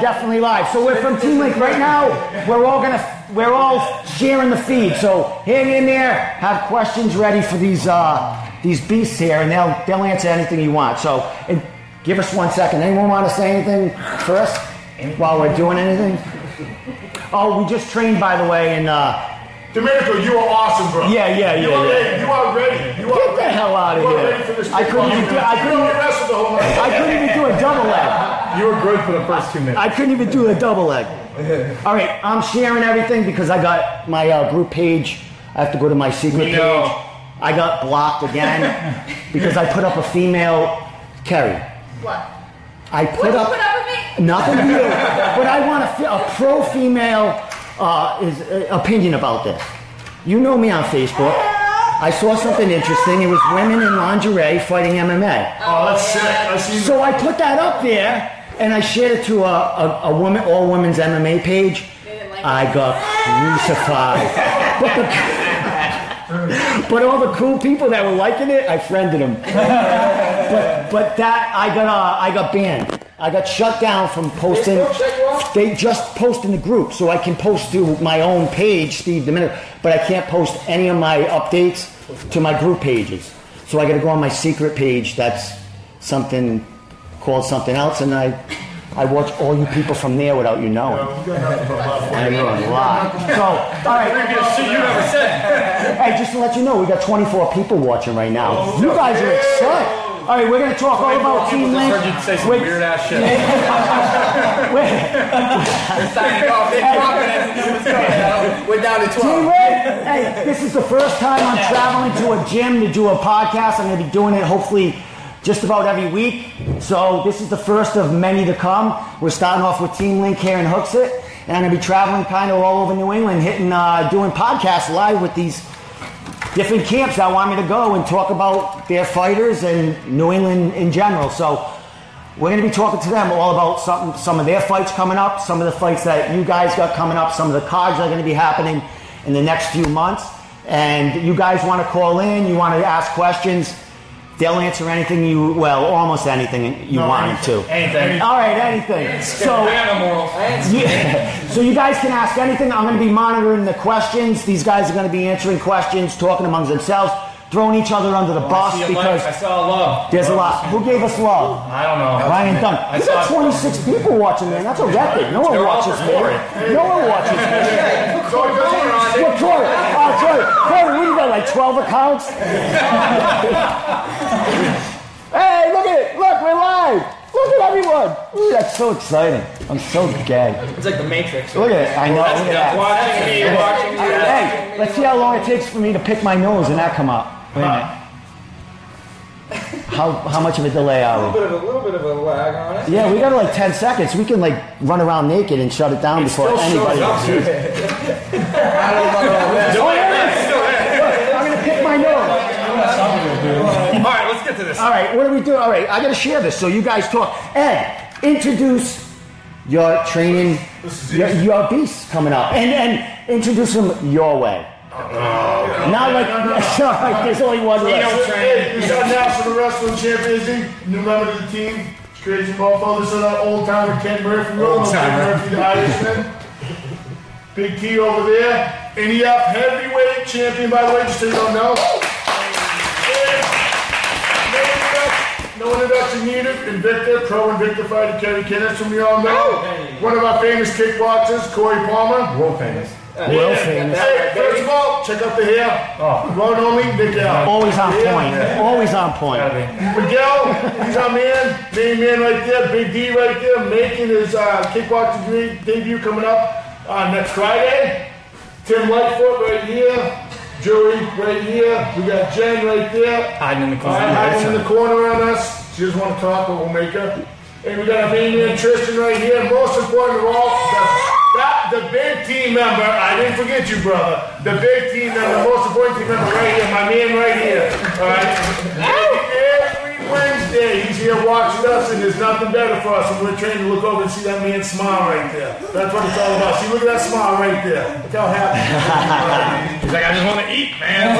definitely live. So we're from TeamLink right now. We're all sharing the feed. So hang in there. Have questions ready for these beasts here, and they'll answer anything you want. So and give us 1 second. Anyone want to say anything first while we're doing anything? Oh, we just trained, by the way, and Domenico, you are awesome, bro. Yeah. You are ready. Get the hell out of here. I couldn't even do a double leg. You were good for the first 2 minutes. I couldn't even do a double leg. All right, I'm sharing everything because I got my group page. I have to go to my secret page. I got blocked again because I put up a female. Kerry. What? I put up with me? Nothing to you, but I want a pro-female opinion about this. You know me on Facebook. I saw something interesting. It was women in lingerie fighting MMA. Oh, that's sick. I see. So I put that up there, and I shared it to a woman, all women's MMA page. I got crucified. But all the cool people that were liking it, I friended them. But that I got banned. I got shut down from posting. They just post in the group, so I can post to my own page, Steve Domenico, but I can't post any of my updates to my group pages. So I got to go on my secret page. That's something called something else, and I watch all you people from there without you knowing. I know a lot. So, all right. Shit you never said. Hey, just to let you know, we got 24 people watching right now. You guys are excited. All right, we're going to talk all about TeamLink. I heard you say some weird ass shit. We're signing off. They're dropping it. We're down to 12. TeamLink. Hey, this is the first time I'm traveling to a gym to do a podcast. I'm going to be doing it hopefully just about every week. So this is the first of many to come. We're starting off with TeamLink here in Hooksett, and I'm going to be traveling kind of all over New England, doing podcasts live with these different camps that want me to go and talk about their fighters and New England in general. So we're going to be talking to them all about some of their fights coming up, some of the fights that you guys got coming up, some of the cards that are going to be happening in the next few months. And you guys want to call in, you want to ask questions, they'll answer almost anything you want them to. Anything. All right, anything. So you guys can ask anything. I'm going to be monitoring the questions. These guys are going to be answering questions, talking amongst themselves, throwing each other under the bus because I saw love. There's a lot. Who gave us love? I don't know. Ryan Dunn. We got 26 people watching, man. That's a record. No one watches me. No one watches me. What, Corey? Corey, what do you got, like 12 accounts? Hey, look at it. Look, we're live. Look at everyone. Ooh, that's so exciting. I'm so gay. It's like the Matrix. Look at it. I know. Look at that. Watching me. Hey, let's see how long it takes for me to pick my nose and that come out. Wait a minute. How much of a delay are we? A little bit of a lag on it. Yeah, we got like 10 seconds. We can like run around naked and shut it down before anybody sees it. I don't know about that. I'm going to pick my nose. All right, let's get to this. All right, what do we do? All right, I got to share this so you guys talk. Ed, introduce your training, your beasts coming up, and introduce them your way. Not like there's only one way. Hey, we got National Wrestling Champions, new member of the team. It's crazy mofo. This is our old timer Ken Murphy. Ken Murphy, the Irishman. Big T over there. NEF heavyweight champion, by the way, just so you don't know. No introduction needed. Invicta, pro Invicta fighter Kerry Kenneth, whom we all know. One of our famous kickboxers, Corey Palmer. World famous. World famous. Hey, first of all, check out the hair. One only, Miguel. Always on point. Always on point. Miguel, he's our man. Main man right there. Big D right there. Making his kickboxing debut coming up next Friday. Tim Lightfoot right here. Joey right here. We got Jen right there. Hiding in the corner. Hiding in the corner on us. She doesn't want to talk, but we'll make her. And we got our main man Tristan right here. And most important of all, the big team member. I didn't forget you, brother. The big team member, most important team member right here. My man right here. All right. Every Wednesday, he's here watching us, and there's nothing better for us. And we're trained to look over and see that man smile right there. That's what it's all about. See, look at that smile right there. Look how happy. He's like, I just want to eat, man.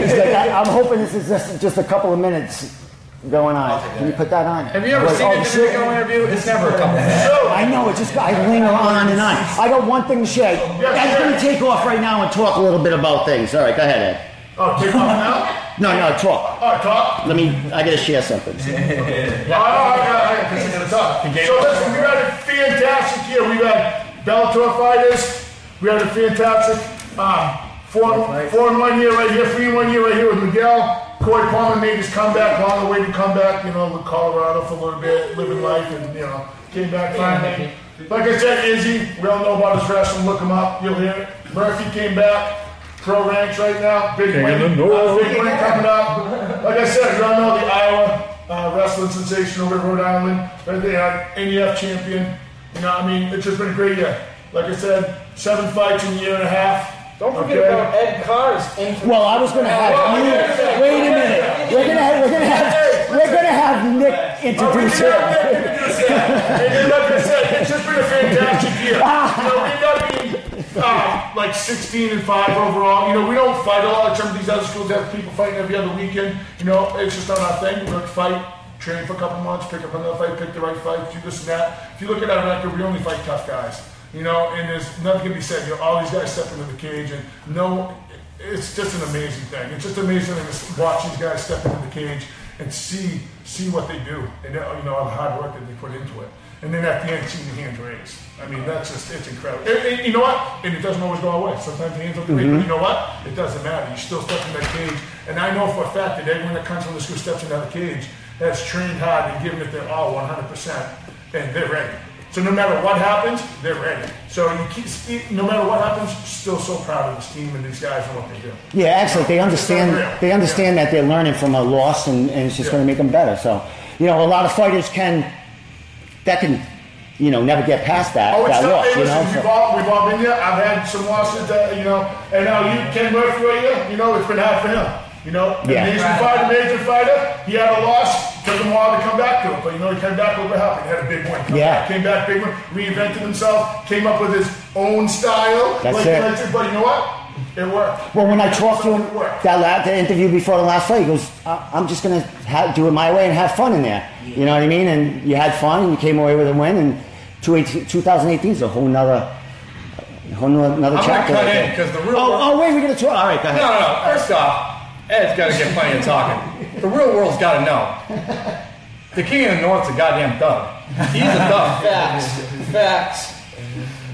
He's like, I'm hoping this is just a couple of minutes. going on. Can you put that on? Have you ever seen a video interview? It's never a couple minutes. I know, it just, I linger on and on. I got one thing to say. Ed's going to take off right now and talk a little bit about things. All right, go ahead, Ed. Oh, take off now? No, talk. Oh, talk? I got to share something. So listen, we had a fantastic year. We had Bellator fighters. We had a fantastic 4-1 year right here, 3-1 year right here with Miguel. Corey Palmer made his comeback, on the way to come back, with Colorado for a little bit, living life, and, came back finally. Like I said, Izzy, we all know about his wrestling, look him up, you'll hear it. Murphy came back, pro ranks right now, big win coming up. Like I said, we all know the Iowa wrestling sensation over in Rhode Island, right there, NEF champion. It's just been a great year. Like I said, 7 fights in a year and a half. Don't forget about Ed Carr's influence. Well, I was going to have you. Wait a minute. We're going to have Nick introduce him. And like I said, it's just been a fantastic year. We got to be like 16-5 overall. We don't fight a lot like some of these other schools have people fighting every other weekend. It's just not our thing. We like to fight, train for a couple months, pick up another fight, pick the right fight, do this and that. If you look at our record, we only fight tough guys. And there's nothing can be said. All these guys step into the cage, and it's just an amazing thing. It's just amazing to watch these guys step into the cage and see what they do, and all the hard work that they put into it. And then at the end, see the hands raised. It's incredible. And you know what? And it doesn't always go away. Sometimes the hands don't raise, but you know what? It doesn't matter. You still step in that cage. And I know for a fact that everyone that comes from the school steps into the cage has trained hard and given it their all 100%, and they're ready. So no matter what happens, they're ready. So no matter what happens, still so proud of this team and these guys and what they do. Yeah, excellent. They understand that they're learning from a loss, and it's just going to make them better. So, a lot of fighters can never get past that loss. We've all been there. I've had some losses that, and now Ken Murphy right here, it's been hard for him. Amazing fighter. He had a loss. Took him a while to come back to it, but he came back over happy. He had a big win. Came back, big win, reinvented himself, came up with his own style. That's it. But you know what? It worked. Well, when I talked to him the interview before the last fight, he goes, "I'm just gonna do it my way and have fun in there." You know what I mean? And you had fun, and you came away with a win. And 2018 is a whole nother chapter. I'm gonna cut in because the real. Wait, we're gonna talk. All right, go ahead. No. First off, Ed's got to get plenty of talking. The real world's got to know. The king of the north's a goddamn thug. He's a thug. Facts.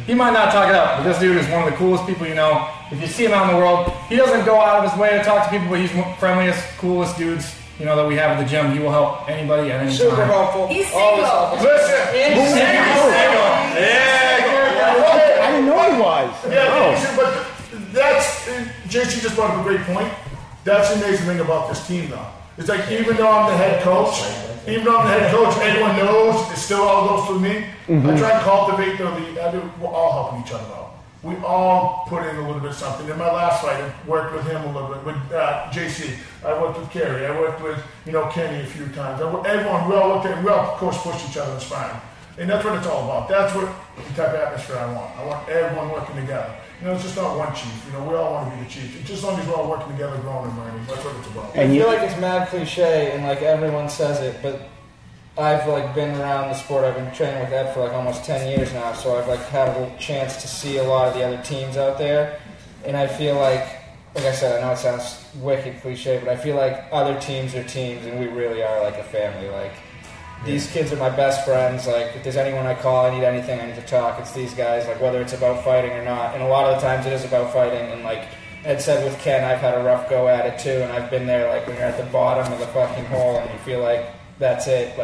He might not talk it up, but this dude is one of the coolest people you know. If you see him out in the world, he doesn't go out of his way to talk to people, but he's one of the friendliest, coolest dudes that we have at the gym. He will help anybody at any time. Super helpful. He's single. Listen. He's single. Yeah. I didn't know he was. Yeah, but JC just brought up a great point. That's the amazing thing about this team, though. It's like even though I'm the head coach, everyone knows it still all goes through me. I try and cultivate we're all helping each other out. We all put in a little bit of something. In my last fight, I worked with him a little bit, with JC. I worked with Kerry. I worked with Kenny a few times. We all of course pushed each other in sparring. And that's what it's all about. That's what the type of atmosphere I want. I want everyone working together. It's just not one chief. We all want to be the chief. It's just as long as we're all working together, growing and learning. That's what it's about. I feel like it's mad cliche, and everyone says it, but I've been around the sport. I've been training with Ed for almost 10 years now, so I've had a chance to see a lot of the other teams out there, and I feel like I said, I know it sounds wicked cliche, but I feel like other teams are teams, and we really are like a family. These kids are my best friends. If there's anyone I call, I need anything, I need to talk, it's these guys, whether it's about fighting or not. And a lot of the times it is about fighting. And Ed said with Ken, I've had a rough go at it too. And I've been there, when you're at the bottom of the fucking hole and you feel like that's it.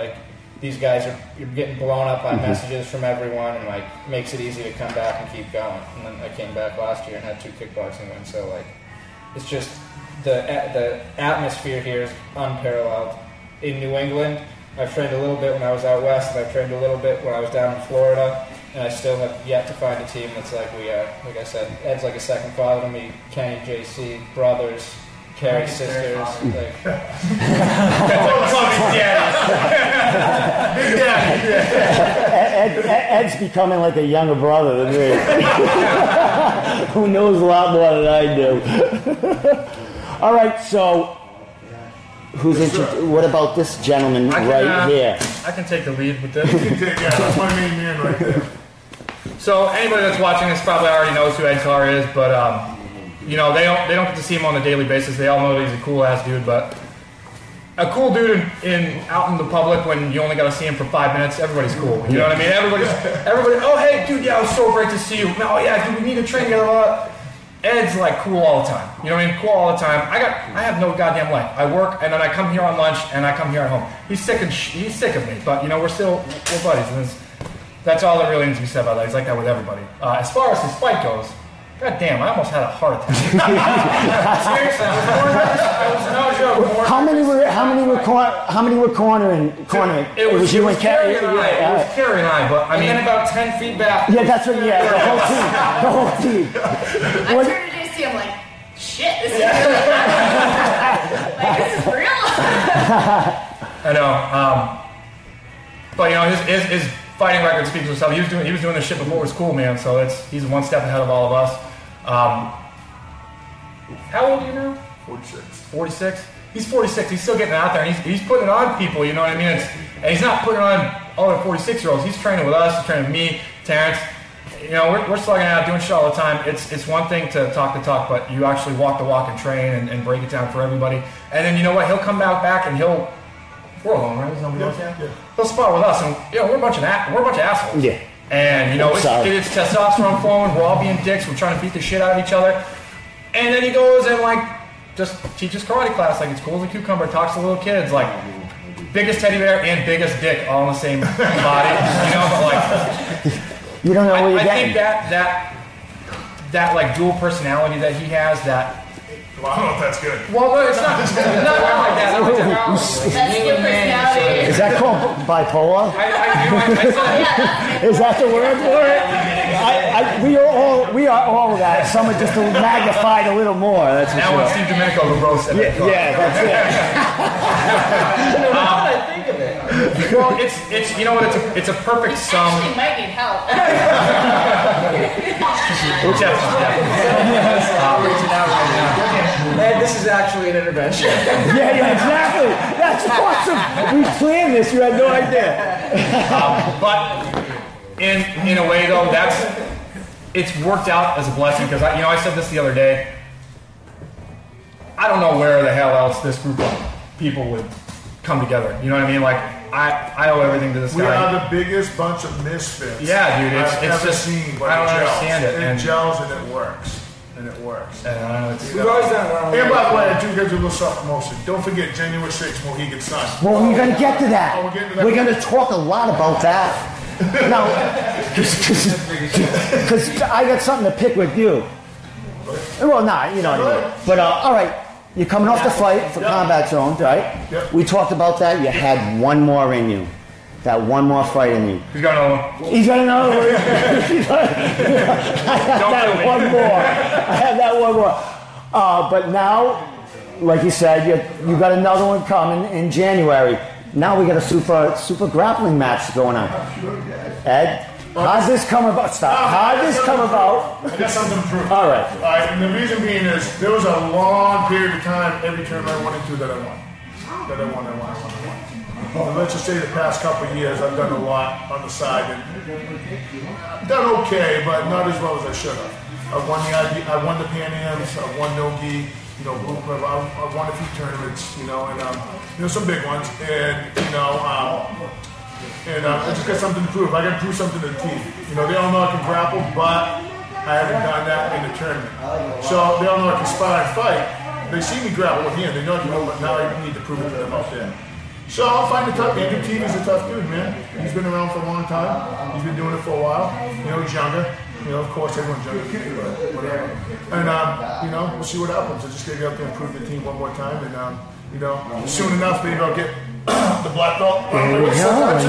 These guys you're getting blown up by messages from everyone, and makes it easy to come back and keep going. And then I came back last year and had 2 kickboxing wins. So it's just the atmosphere here is unparalleled. In New England, I've trained a little bit when I was out west, and I've trained a little bit when I was down in Florida, and I still have yet to find a team that's like we are. Like I said, Ed's like a second father to me, Kenny, JC, brothers, Carrie, sisters. Ed's becoming like a younger brother than me. Who knows a lot more than I do. All right, so who's what about this gentleman right here? I can take the lead with this. Yeah, that's my main man right there. So anybody that's watching this probably already knows who Ed Clark is, but you know, they don't get to see him on a daily basis. They all know that he's a cool ass dude, but a cool dude out in the public when you only got to see him for 5 minutes, everybody's cool. You know what I mean? Everybody. Oh hey, dude, yeah, it was so great to see you. Oh yeah, dude, we need to train together. Ed's like cool all the time. You know what I mean? Cool all the time. I have no goddamn life. I work and then I come here on lunch and I come here at home. He's sick of me, but you know we're buddies. And that's all that really needs to be said about that. He's like that with everybody. As far as his fight goes, god damn, I almost had a heart attack. Seriously, I was no joke. How many were cornering? It was you and Carrie and I. It was Carrie and I, but I mean, and then about 10 feet back. Yeah, that's what. Yeah, the whole team. I turned to JC. I'm like, shit, this is really like this is real. I know, but you know his fighting record speaks for itself. He was doing this shit before it was cool, man. So he's one step ahead of all of us. How old are you now? 46. 46. He's 46. He's still getting out there, and he's putting it on people. You know what I mean? And he's not putting it on other 46-year-olds. He's training with us. He's training with me, Terrence. You know, we're slugging it out, doing shit all the time. It's one thing to talk the talk, but you actually walk the walk and train and break it down for everybody. And then you know what? He'll come back and we're alone, right? There's nobody else here. Yeah. He'll spar with us, and you know we're a bunch of assholes. Yeah. And you know it's testosterone flowing. We're all being dicks. We're trying to beat the shit out of each other. And then he goes and like just teaches karate class like it's cool as a cucumber. Talks to little kids like biggest teddy bear and biggest dick all in the same body. You know, but like you don't know what you're getting. I think that like dual personality that he has that. Well, I don't know if that's good. Well, no, it's not. Not like that. That's your personality. Is that called bipolar? Is that the word for it? We are all that. Some are just magnified a little more. That's for now sure. Now Steve Domenico the roast. Yeah, that's it. I think of it. Well, it's you know what? It's a perfect sum. Actually, might need help. Reaching out right now. Ed, this is actually an intervention. Yeah, exactly. That's awesome. We planned this. You had no idea. But in a way, though, it's worked out as a blessing because I said this the other day. I don't know where the hell else this group of people would come together. You know what I mean? Like I owe everything to this guy. We are the biggest bunch of misfits. Yeah, dude. It's just seen, but I don't understand it. It gels and it works. And it works. We've always done it wrong. And by the way, I do give you a little self-promotion. Don't forget January 6th, Mohegan Sun. Well, we're going to get to that. We're going to talk a lot about that. Now, because I got something to pick with you. Well, nah, you know what I mean. But, all right, you're coming off the fight for Combat Zone, right? Yep. We talked about that. You had one more in you. That one more fight in you. He's got another one. He's got another one. I have that one more. But now, like you said, you got another one coming in January. Now we got a super grappling match going on. Ed, how's this come about? Stop. How'd this come about? I got something to prove. All right. And the reason being is there was a long period of time every tournament I went into that I won. Let's just say the past couple of years I've done a lot on the side and done okay, but not as well as I should have. I won the Pan Ams, I won No-Gi, I won a few tournaments, and some big ones, and I just got something to prove. I got to prove something to the team. They all know I can grapple, but I haven't done that in the tournament. So they all know I can spar and fight. They see me grapple with him, they know I can, but now I need to prove it to them out there. So I'll find it tough. Andrew TV's a tough dude, man. He's been around for a long time. He's been doing it for a while. He's younger. Of course, everyone's younger than me, but whatever. And, we'll see what happens. I just got to get out there and prove the team one more time. And, soon enough, maybe I'll get the black belt. There you go. Nice.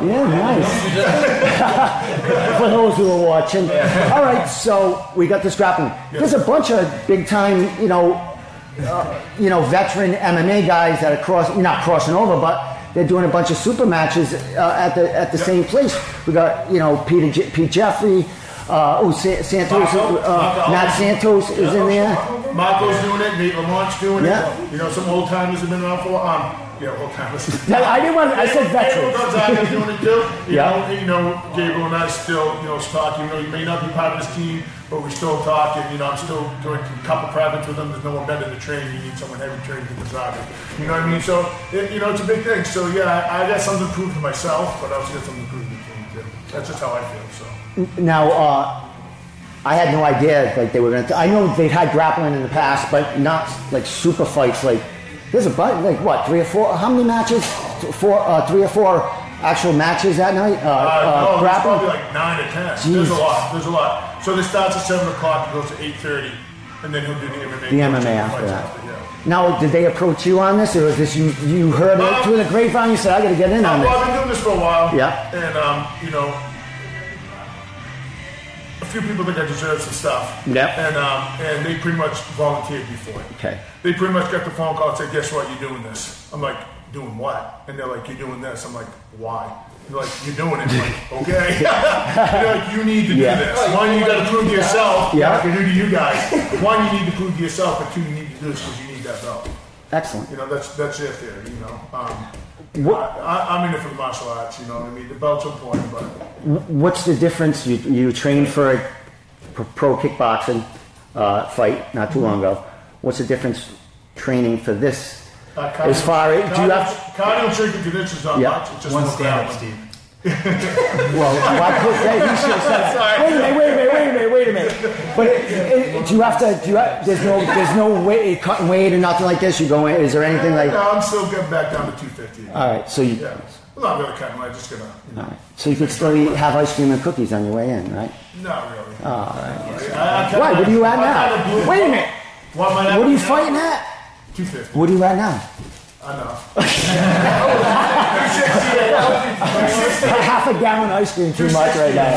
Yeah, nice. For those who are watching. All right, so we got this grappling. There's a bunch of big time, veteran MMA guys that are not crossing over, but they're doing a bunch of super matches at the same place. We got, Pete Jeffrey, Santos, Matt Santos is in there. Marco's doing it. Nate Lamont's doing Yeah. it. You know, some old timers have been around for old timers. I didn't want. I said Gabriel veterans. Gonzaga's doing it too. Yeah. You know, Gabriel and I still, talk. You know, he may not be part of this team, but we still talk. And I'm still doing a couple privates with him. There's no one better to train. You need someone heavy trained to Gonzaga. You know what I mean? So it's a big thing. So yeah, I got something to prove to myself, but I also got something to prove to the team too. That's just how I feel. So Now, I had no idea like they were going to. I know they've had grappling in the past, but not like super fights. Like there's a bunch, like what, 3 or 4? How many matches? 3 or 4 actual matches that night. no, it's Grappling. probably like 9 or 10. Jeez. There's a lot. So this starts at 7 o'clock. It goes to 8:30, and then he'll do the MMA. The MMA after that. Yeah. Now, did they approach you on this, or was this you heard it through the grapevine? You said, I got to get in on Well, this. I've been doing this for a while. Yeah. And a few people think I deserve some stuff. Yep. And they pretty much volunteered before it. Okay. They pretty much got the phone call and said, guess what, you're doing this. I'm like, doing what? And they're like, you're doing this. I'm like, why? They're like, you're doing it. I'm like, okay. They're like, you need to do this. One, you got to prove to yourself. Yeah. Like I do to you guys. One, you need to prove to yourself, but 2, you need to do this because you need that belt. Excellent. That's it there, What- I'm in it for the martial arts, you know what I mean? The belt's important, but What's the difference? You trained for a pro kickboxing fight not too long ago. What's the difference training for this? As far as do you have? cardio training conditions not Yeah. much. It's just One more stand-up, grappling. Steve. Well, why could they? He should have said that. Wait a minute. But do you have to? There's no weight, cutting weight or nothing like this. You go in. Is there anything like? No, I'm still getting back down to 250. All right, so you. Yeah. I'm not really cutting weight. Just gonna. All right, so you could still have ice cream and cookies on your way in, right? Not really. All right. Why? What are you at now? Wait a minute. What What are you fighting at? 250. What are you at now? I know. Half a gallon ice cream too much right now.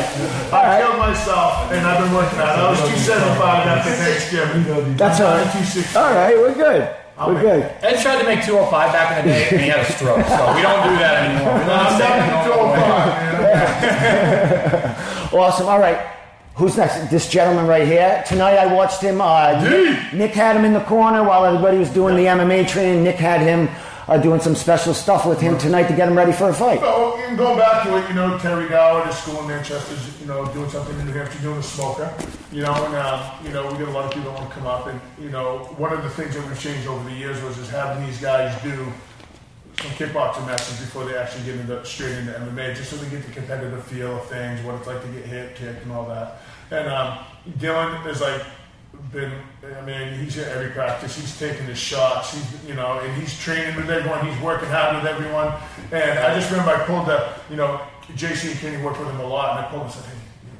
All I right. killed myself, and I've been working out. I was 275 after Thanksgiving. That's all right. 260. All right, we're good. We're good. Ed tried to make 205 back in the day, and he had a stroke. So we don't do that anymore. We don't I'm say down to 205, man. Awesome. All right. Who's next? This gentleman right here. Tonight I watched him. Nick had him in the corner while everybody was doing the MMA training. Nick had him doing some special stuff with him tonight to get him ready for a fight. So, going back to it, Terry Dowd, his school in Manchester, doing something in New Hampshire, doing a smoker, and, we got a lot of people that want to come up, and, one of the things that we've changed over the years was having these guys do some kickboxing matches before they actually get straight into MMA, just so they get the competitive feel of things, what it's like to get hit, kicked, and all that. And Dylan is he's at every practice. He's taking his shots. And he's training with everyone. He's working hard with everyone. And I just remember I pulled JC and Kenny worked with him a lot, and I pulled him and said, hey,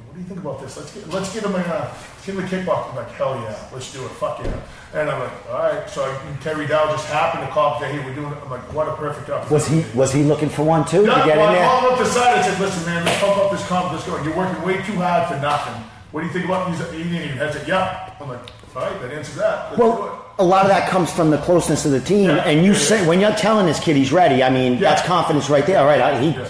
what do you think about this? Let's get him a kickboxing. I'm like, hell yeah, let's do it. Fuck yeah. And I'm like, all right. So Terry Dow just happened to call up and say, hey, we're doing it. I'm like, what a perfect opportunity. Was he looking for one too to get in I there? called him up the side and said, listen, man, let's pump up this comp. Let's go. You're working way too hard for nothing. What do you think about these? He didn't even hesitate. Yeah. I'm like, all right, that answers that. Let's do it. Well, a lot of that comes from the closeness of the team, and you say when you're telling this kid he's ready. I mean, that's confidence right there. All right, I'm ready. Back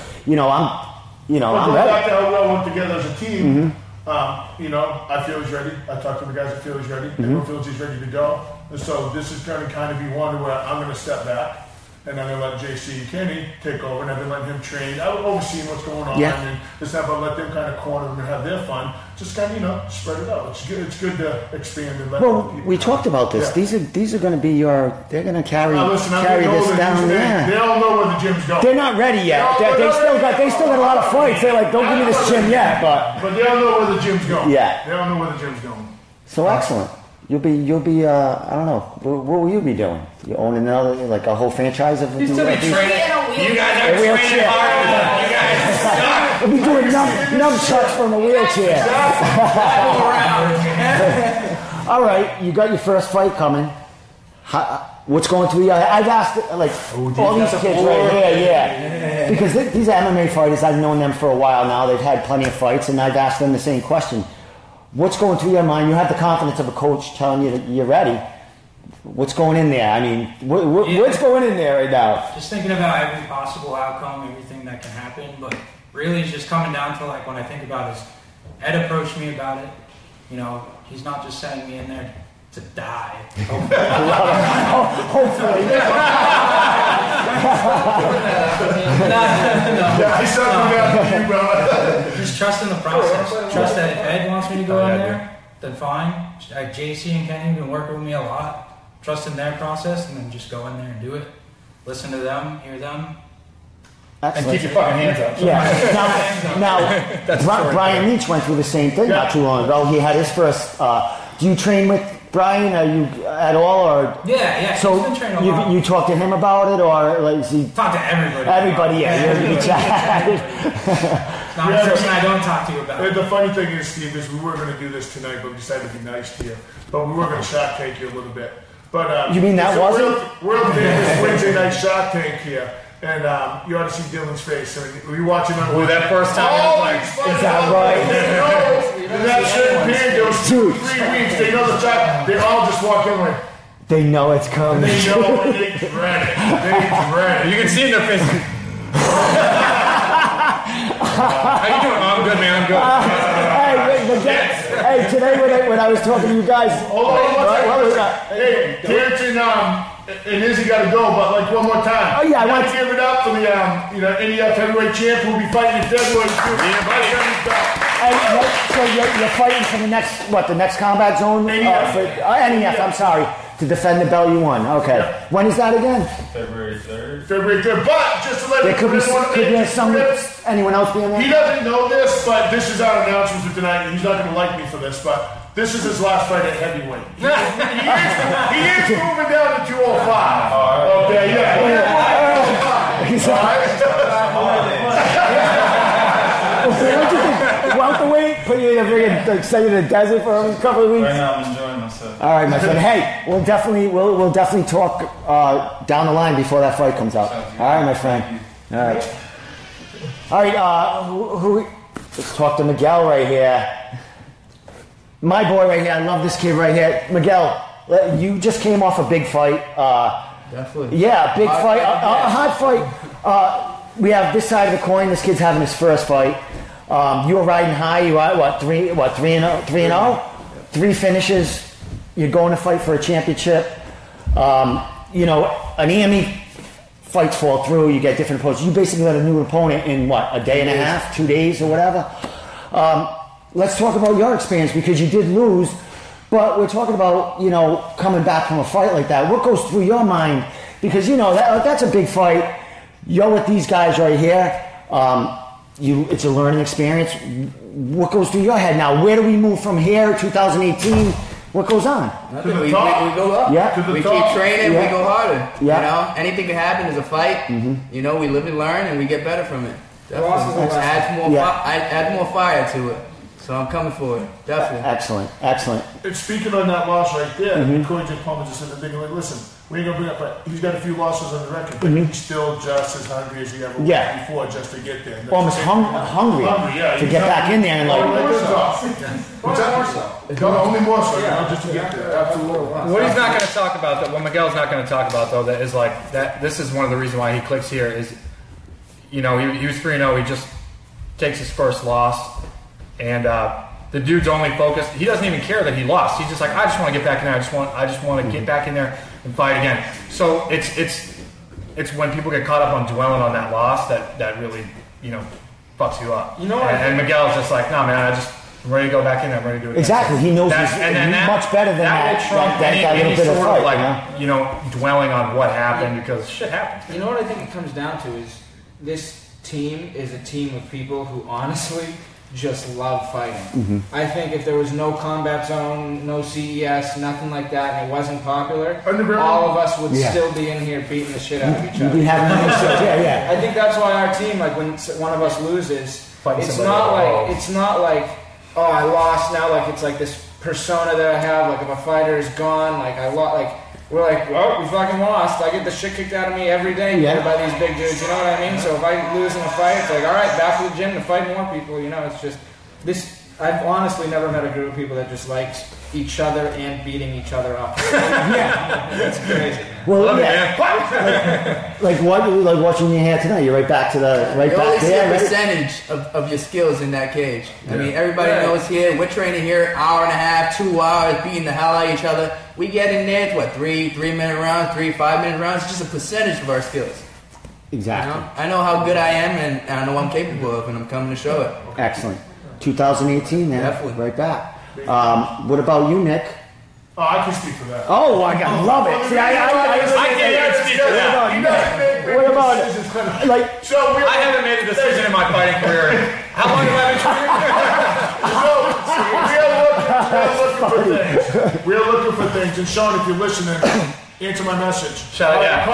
to how we all went together as a team. I feel he's ready. I talked to the guys that feel he's ready. Everyone feels he's ready to go. And so this is going to kind of be one where I'm going to step back. And I'm going to let JC and Kenny take over, and I've been letting him train. I would oversee what's going on, and it's not about let them kind of corner them and have their fun. Just kind of, spread it out. It's good. It's good to expand and let people. We talked about this. Yeah. These are going to be they're going to carry this down. They all know where the gym's going. They're not ready yet. They still got a lot of fights. They're like, don't give me this gym yet, but they all know where the gym's going. Yeah. They all know where the gym's going. So excellent. You'll be. I don't know. What will you be doing? You own another, like a whole franchise of? He's still be training. You guys are A training wheelchair. hard. You guys suck. We'll be doing nunchucks from a wheelchair. All right, you got your first fight coming. What's going to be? I've asked all these kids right here, because these are MMA fighters. I've known them for a while now. They've had plenty of fights, and I've asked them the same question. What's going through your mind? You have the confidence of a coach telling you that you're ready. What's going in there? I mean, what's going in there right now? Just thinking about every possible outcome, everything that can happen, but really it's just coming down to when I think about is Ed approached me about it. You know, he's not just sending me in there to die. Hopefully. Just trust in the process. Trust that if Ed wants me to go in there, then fine. JC and Kenny have been working with me a lot. Trust in their process, and then just go in there and do it. Listen to them, hear them. And keep your fucking hands up. Yeah. Now Brian Leach went through the same thing not too long ago. He had his first. Do you train with Brian? Are you at all, or? Yeah. So he's been training a lot. you talk to him about it, or like is he? Talk to everybody. Everybody, yeah. You chat. Not a person I don't talk to you about. The funny thing is, Steve, is we were going to do this tonight, but we decided to be nice to you. But we were going to Shark Tank you a little bit. But you mean that wasn't? World famous Wednesday night Shark Tank here. And you ought to see Dylan's face. I mean, were you watching him? Ooh, that first time, he was like, is that right? That certain period goes 2 or 3 weeks. They know the Shark. They all just walk in like. They know it's coming. They know they dread it. They dread it. you can see in their face. How you doing? Oh, I'm good, man. I'm good. Hey, today when I was talking to you guys. Hold on, hey, Terrence and Izzy got to go, but like one more time. Oh yeah, I want to give it up for the NEF heavyweight champ who'll be fighting in February. Yeah, buddy. So you're fighting for the next combat zone? NEF. NEF. I'm sorry. To defend the belt you won. Okay. Yeah. When is that again? February 3rd. February 3rd. But just to let there could be anyone else be in there? He doesn't know this, but this is our announcement for tonight. He's not going to like me for this, but this is his last fight at heavyweight. He is moving down to 205. Okay, yeah. Welterweight, put you in a freaking, stay in the desert for a couple of weeks. Right now, I'm enjoying myself. All right, my friend. Hey, we'll definitely talk down the line before that fight comes out. All right, my friend. All right. Let's talk to Miguel right here. My boy right here. I love this kid right here. Miguel, you just came off a big fight. Definitely. Yeah, big fight. A hot fight. We have this side of the coin. This kid's having his first fight. You were riding high. You were at 3-0? 3 finishes. You're going to fight for a championship. An EME fights fall through. You get different opponents. You basically got a new opponent in a day and a half, 2 days or whatever. Let's talk about your experience because you did lose, but we're talking about coming back from a fight like that. What goes through your mind? Because that's a big fight. You're with these guys right here. It's a learning experience. What goes through your head now? Where do we move from here? 2018. What goes on? Nothing. We go up. Yeah. We keep training. Yeah. We go harder. Yeah. Anything can happen. Is a fight. Mm-hmm. We live and learn, and we get better from it. Definitely. Add more fire to it. So I'm coming for it. Definitely. Excellent. And speaking on that loss right there, Corey J. Palmer just said the thing like, listen, we ain't gonna bring up, but he's got a few losses on the record, but he's still just as hungry as he ever was before just to get there. Almost hungry to get back in there and only more so, just to get there. Absolutely. What he's not going to talk about, what Miguel's not going to talk about though, that is like that. This is one of the reasons why he clicks here. Is he was 3-0. He just takes his first loss, and the dude's only focused. He doesn't even care that he lost. He's just like, I just want to get back in there. I just want to get back in there and fight again. So it's when people get caught up on dwelling on that loss that really fucks you up. And Miguel's just like, nah, man, I'm ready to go back in there. I'm ready to do it. Exactly. He knows he's much better than that little bit of fight. Dwelling on what happened because shit happened. You know what I think it comes down to is this team is a team of people who honestly just love fighting. I think if there was no combat zone, no CES, nothing like that, and it wasn't popular, all of us would still be in here beating the shit out of each other. I think that's why our team, like when one of us loses, it's not like, oh, I lost now. Like it's like this persona that I have. Like if a fighter is gone, we're like, well, we fucking lost. I get the shit kicked out of me every day by these big dudes. You know what I mean? So if I lose in a fight, it's like, all right, back to the gym to fight more people. It's just this. I've honestly never met a group of people that just likes each other and beating each other up. It's crazy. Well, Love yeah. it, man. Like watching your hair tonight. You're right back to the You only see there. a Right? percentage of your skills in that cage. I mean, everybody Yeah. knows here, we're training here hour and a half, 2 hours, beating the hell out of each other. We get in there, what, 3-minute rounds, 5-minute rounds, just a percentage of our skills. Exactly. You know? I know how good I am, and I know what I'm capable of, and I'm coming to show it. Excellent. 2018, man. Definitely. Right back. What about you, Nick? Oh, I can speak for that. Oh, I love it. See, I can't speak for that. What about like? So I haven't made a decision in my fighting career. How long have I been training? We are looking for things. And Sean, if you're listening, answer my message. Shout out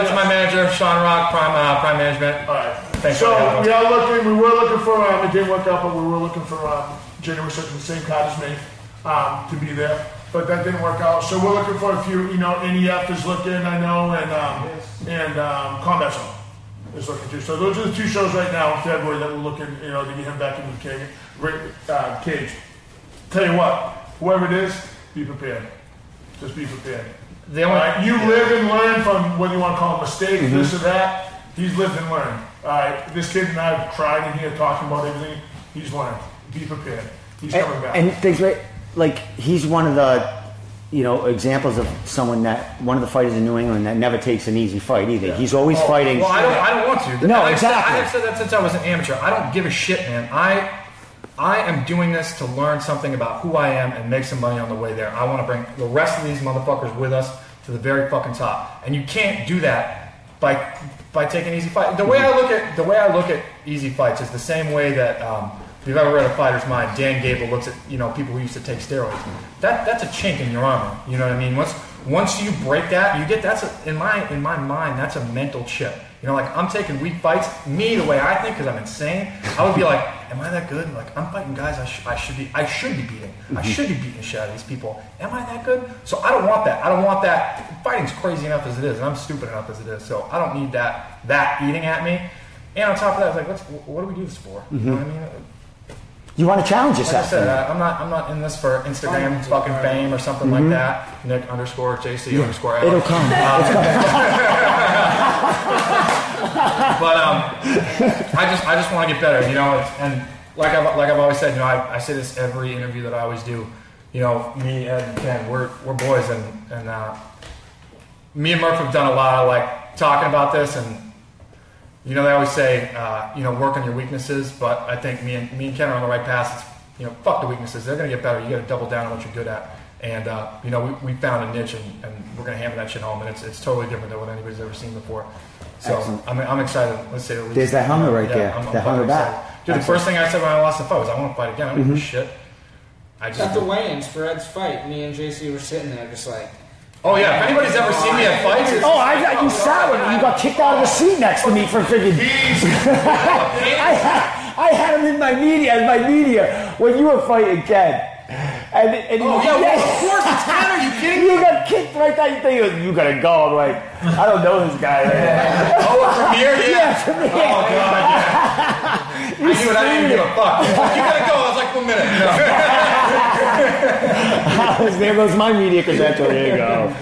to my manager, Sean Rock, Prime Management. All right. Thanks So for having us. we were looking for, it didn't work out, but we were looking for January 2nd, the same card as me, to be there. But that didn't work out. So we're looking for a few, NEF is looking, I know, and Combat Zone is looking too. So those are the 2 shows right now in February that we're looking, to get him back into the cage. Tell you what, whoever it is, be prepared. Just be prepared. You live and learn from whether you want to call them mistakes, this or that. He's lived and learned. All right, this kid and I have cried in here talking about everything. He's learned. Be prepared. He's coming back. And things like he's one of the, examples of someone one of the fighters in New England that never takes an easy fight either. Yeah. He's always fighting. Well, I don't want to. No, exactly. I've said that since I was an amateur. I don't give a shit, man. I am doing this to learn something about who I am and make some money on the way there. I want to bring the rest of these motherfuckers with us to the very fucking top. And you can't do that by taking easy fights. The way I look at easy fights is the same way that if you've ever read A Fighter's Mind, Dan Gable looks at people who used to take steroids. That's a chink in your armor. You know what I mean? Once you break that, in my mind that's a mental chip. I'm taking weak fights. Me, the way I think, because I'm insane, I would be like, am I that good? Like, I'm fighting guys I should be beating. I should be beating the shit out of these people. Am I that good? So I don't want that. Fighting's crazy enough as it is, and I'm stupid enough as it is. So I don't need that eating at me. And on top of that, I was like, what do we do this for? You know what I mean? You want to challenge yourself. Like I said, I'm not in this for Instagram fucking fame or something like that. Nick_JC_. It'll come. But I just want to get better, and like I've always said, I say this every interview that I always do. Me, Ed, and Ken, we're boys, and me and Murph have done a lot of talking about this, and they always say work on your weaknesses, but I think me and Ken are on the right path. It's, fuck the weaknesses; they're gonna get better. You got to double down on what you're good at, and we found a niche, and we're gonna hammer that shit home, and it's totally different than what anybody's ever seen before. So I'm excited. Let's say the least. There's that hunger right there. I'm that hunger excited. back. Dude, the first thing I said when I lost the fight was, I want to fight again. I don't give a shit. At the weigh-ins for Ed's fight, me and JC were sitting there just like. Oh yeah, if anybody's ever seen me at fights, you sat with me. You got kicked out of the seat next to me for freaking. I had him in my media when you were fighting Ken. And of course, it's Ken. Are you kidding me? You got kicked right there. You think you gotta go. I'm like, I don't know this guy. From here, yeah. From here. Oh god, yeah. I knew it. I didn't give a fuck. You gotta go. I was like, 1 minute. There goes my media credential. There you go.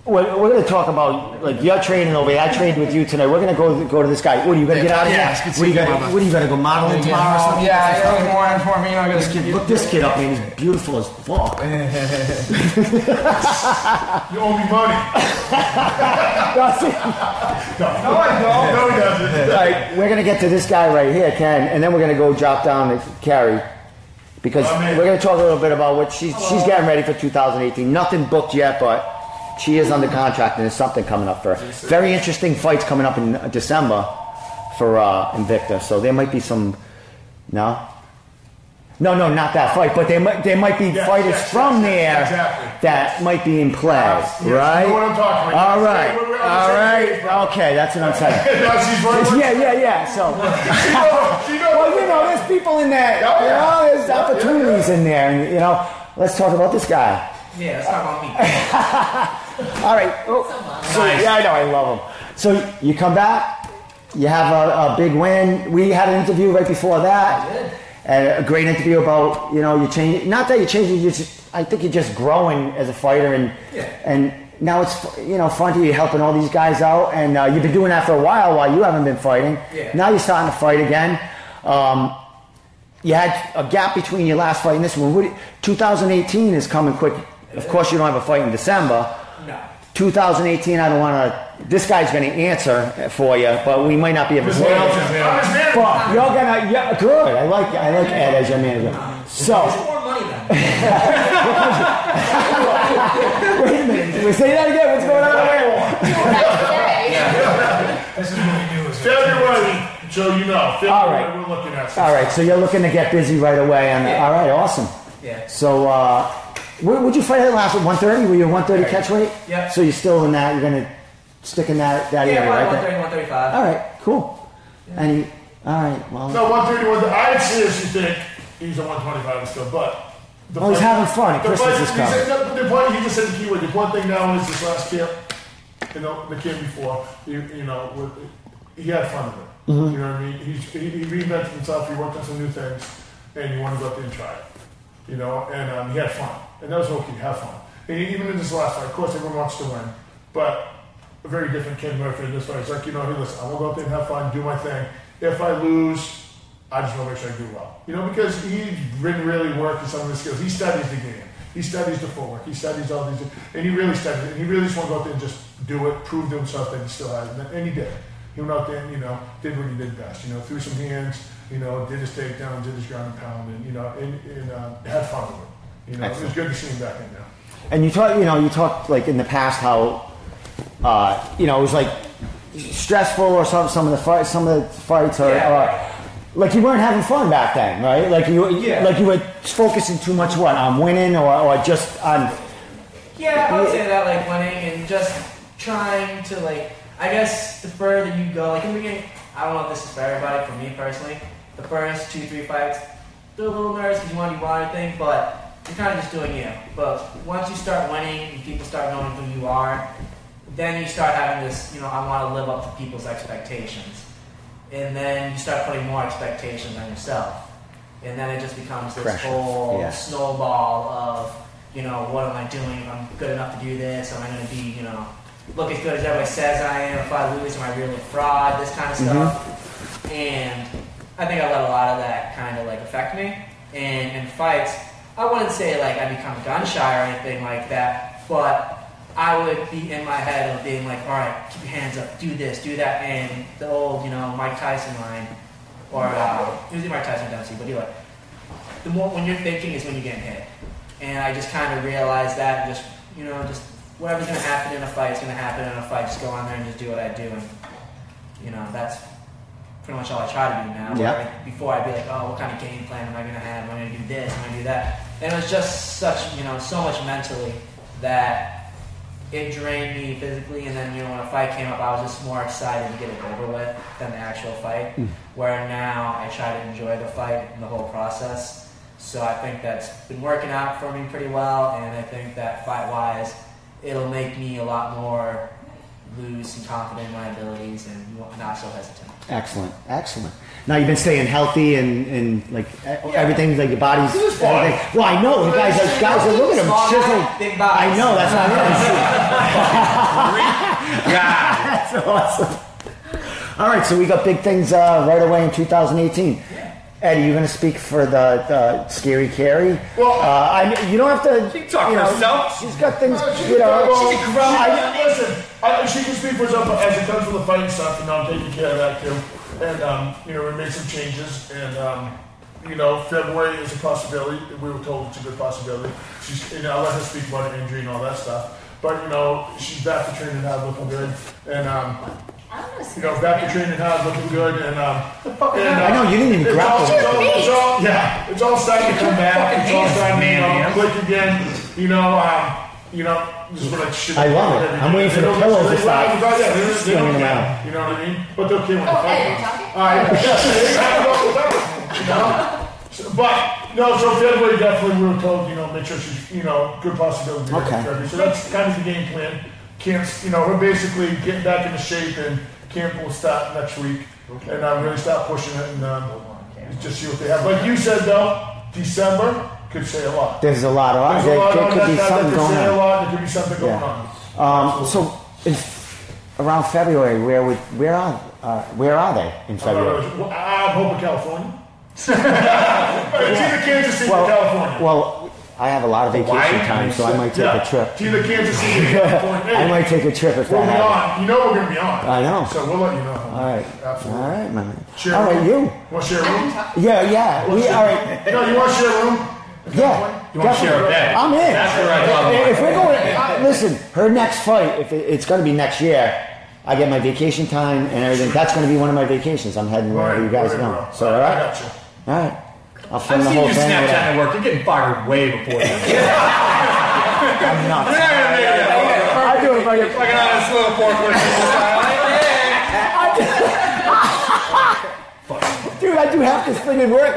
We're going to talk about your training over here. I trained with you tonight. We're going to go to this guy. What are you going to get out of here? What are you going to go modeling tomorrow or something? Yeah, early morning for me. I got to Look this kid up, man. He's beautiful as fuck. You owe me money. No, I don't. No, he doesn't. All right, we're going to get to this guy right here, Ken, and then we're going to go drop down to Carrie. Because we're going to talk a little bit about what she's getting ready for 2018. Nothing booked yet, but she is under contract, and there's something coming up for her. Very interesting fights coming up in December for Invicta. So there might be some. No, not that fight. But there might be fighters from there that might be in play, right? You know what I'm talking about. All right. Okay, that's what I'm saying. Yeah. So, well, there's people in there. There's opportunities in there, and let's talk about this guy. Yeah, let's talk about me. All right. Yeah, I know. I love him. So you come back. You have a big win. We had an interview right before that. I did. a great interview about, you change. Not that you're changing, I think you're just growing as a fighter, and now it's fun to you helping all these guys out, and you've been doing that for a while you haven't been fighting. Yeah. Now you're starting to fight again. You had a gap between your last fight and this one. 2018 is coming quick. Of course, you don't have a fight in December. No. 2018, I don't want to. This guy's going to answer for you, but we might not be able to. But you're gonna. Good. I like Ed as your manager. So. More money then. Wait a minute. We say that again. What's going on there? This is what we do. February. So February, all right. We're looking at. All right. So you're looking to get busy right away. All right. Awesome. Yeah. So. Would you fight at last at 130? Were you 130 catch weight? Yeah. So you're still in that. You're going to stick in that area, right? 130, 135. All right. Cool. Yeah. All right. Well. No, 130. I seriously think he's a 125 still, but. He's having fun. Christmas is coming. The point, he just said the key word. The one thing now is this last camp, the camp before, he had fun with it. Mm-hmm. You know what I mean? He reinvented himself. He worked on some new things, and he wanted to go out there and try it. And he had fun. And that was okay, have fun. And even in this last fight, of course, everyone wants to win, but a very different Ken Murphy in this fight. It's like, hey, listen, I want to go out there and have fun, do my thing. If I lose, I just want to make sure I do well. Because he's really worked on some of his skills. He studies the game. He studies the footwork. He studies all these, and he really studies it. And he really just wants to go out there and just do it, prove to himself that he still has it. And he did. He went out there and, did what he did best. Threw some hands, did his takedown, did his ground and pound, and had fun with it. It was good to see him back in there. And you talked like in the past how, it was like stressful or some of the fights, or like you weren't having fun back then, right? Like you were focusing too much on winning or just on. Yeah, I would say that, like winning and just trying to, like, I guess the further you go, like in the beginning, I don't know if this is for everybody. For me personally, the first 2-3 fights, they're a little nervous because you want to do one thing, but you're kind of just doing you. But once you start winning and people start knowing who you are, then you start having this, I want to live up to people's expectations. And then you start putting more expectations on yourself. And then it just becomes this whole snowball of, what am I doing? If I'm good enough to do this, am I going to be, look as good as everybody says I am? If I lose, am I really a fraud? This kind of stuff. And I think I let a lot of that kind of like affect me. And in fights, I wouldn't say like I become gun shy or anything like that, but I would be in my head of being like, all right, keep your hands up, do this, do that, and the old, Mike Tyson line, or usually Mike Tyson Dempsey, but anyway, the more when you're thinking is when you're getting hit, and I just kind of realized that, and just whatever's gonna happen in a fight is gonna happen in a fight. Just go on there and just do what I do, and that's pretty much all I try to do now. Yep. Before I'd be like, oh, what kind of game plan am I going to have? Am I going to do this? Am I going to do that? And it was just such, so much mentally that it drained me physically. And then, when a fight came up, I was just more excited to get it over with than the actual fight. Where now I try to enjoy the fight and the whole process. So I think that's been working out for me pretty well. And I think that fight-wise, it'll make me a lot more loose and confident in my abilities and not so hesitant. Excellent. Now you've been staying healthy and like everything, like your body's everything. Well, I know you guys are looking at him chiseled. Big body. I know that's what I is. That's awesome. All right, so we got big things right away in 2018. Yeah. Eddie, you're going to speak for the Scary Carrie. Well, you don't have to. She can talk for herself. She's got things. Listen, she can speak for herself as it comes to the fighting stuff, and I'm taking care of that too. And we made some changes, and February is a possibility. We were told it's a good possibility. I'll let her speak about her injury and all that stuff. But she's back to training hard, looking good, and back to training hard, looking good, and I know you didn't even grapple. It's all starting to come back. It's all starting to click again. This is what I love it. I'm waiting for the pillows to stop swinging around. You know what I mean? But they're okay when the fight. But no, so February definitely we were told, make sure she's, good possibility. Okay. So that's kind of the game plan. Camp's, we're basically getting back into shape, and camp will start next week, and really start pushing it. And just see what they have. Like you said, though, December could say a lot. There's a lot of There's a lot there on could be that something could going say a on. lot. There could be something going on. So around February, where are they in February? I'm hoping California. It's either Kansas City or California. Well, I have a lot of vacation time, so I might take a trip. It's either Kansas City or California. I might take a trip if We'll that be happens. on. You know we're going to be on. I know. So we'll let you know. All right. Absolutely. All right, my man. Share All a right, room? you. Want to share a room? Yeah. All right. No, you want to share a room? Yeah. You want to share a bed? I'm in. That's the right problem. If we're going, listen, her next fight, if it's going to be next year, I get my vacation time and everything. That's going to be one of my vacations. I'm heading wherever you guys go. So, all right? I got you. All right. I'll film I've the seen whole you thing. Snapchat at work. You're getting fired way before this. I'm not. You're not gonna make it. I do it if I get Fucking on this little forklift. Dude, I do half this thing in work.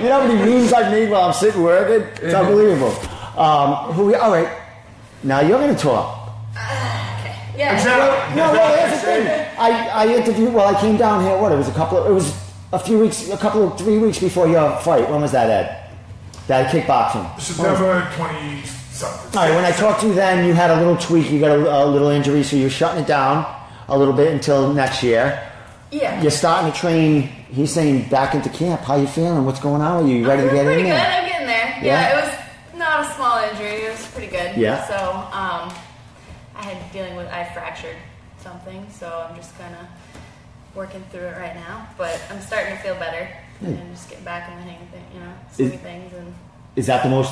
You know how many memes I made while I'm sitting working? It's unbelievable. All right. Now you're going to talk. Yeah. Exactly. No, well, here's the thing. I interviewed, I came down here, it was a few weeks, 3 weeks before your fight. When was that, Ed? That kickboxing. September 20-something. All right, when I talked to you then, you had a little tweak, you got a little injury, so you're shutting it down a little bit until next year. Yeah. You're starting to train, he's saying, back into camp. How you feeling? What's going on with you? You ready to get in Pretty there? good. I'm getting there. Yeah? It was not a small injury. It was pretty good. Yeah. So, I fractured something, so I'm just kind of working through it right now. But I'm starting to feel better and just getting back in the hang of things, swing things. And Is that the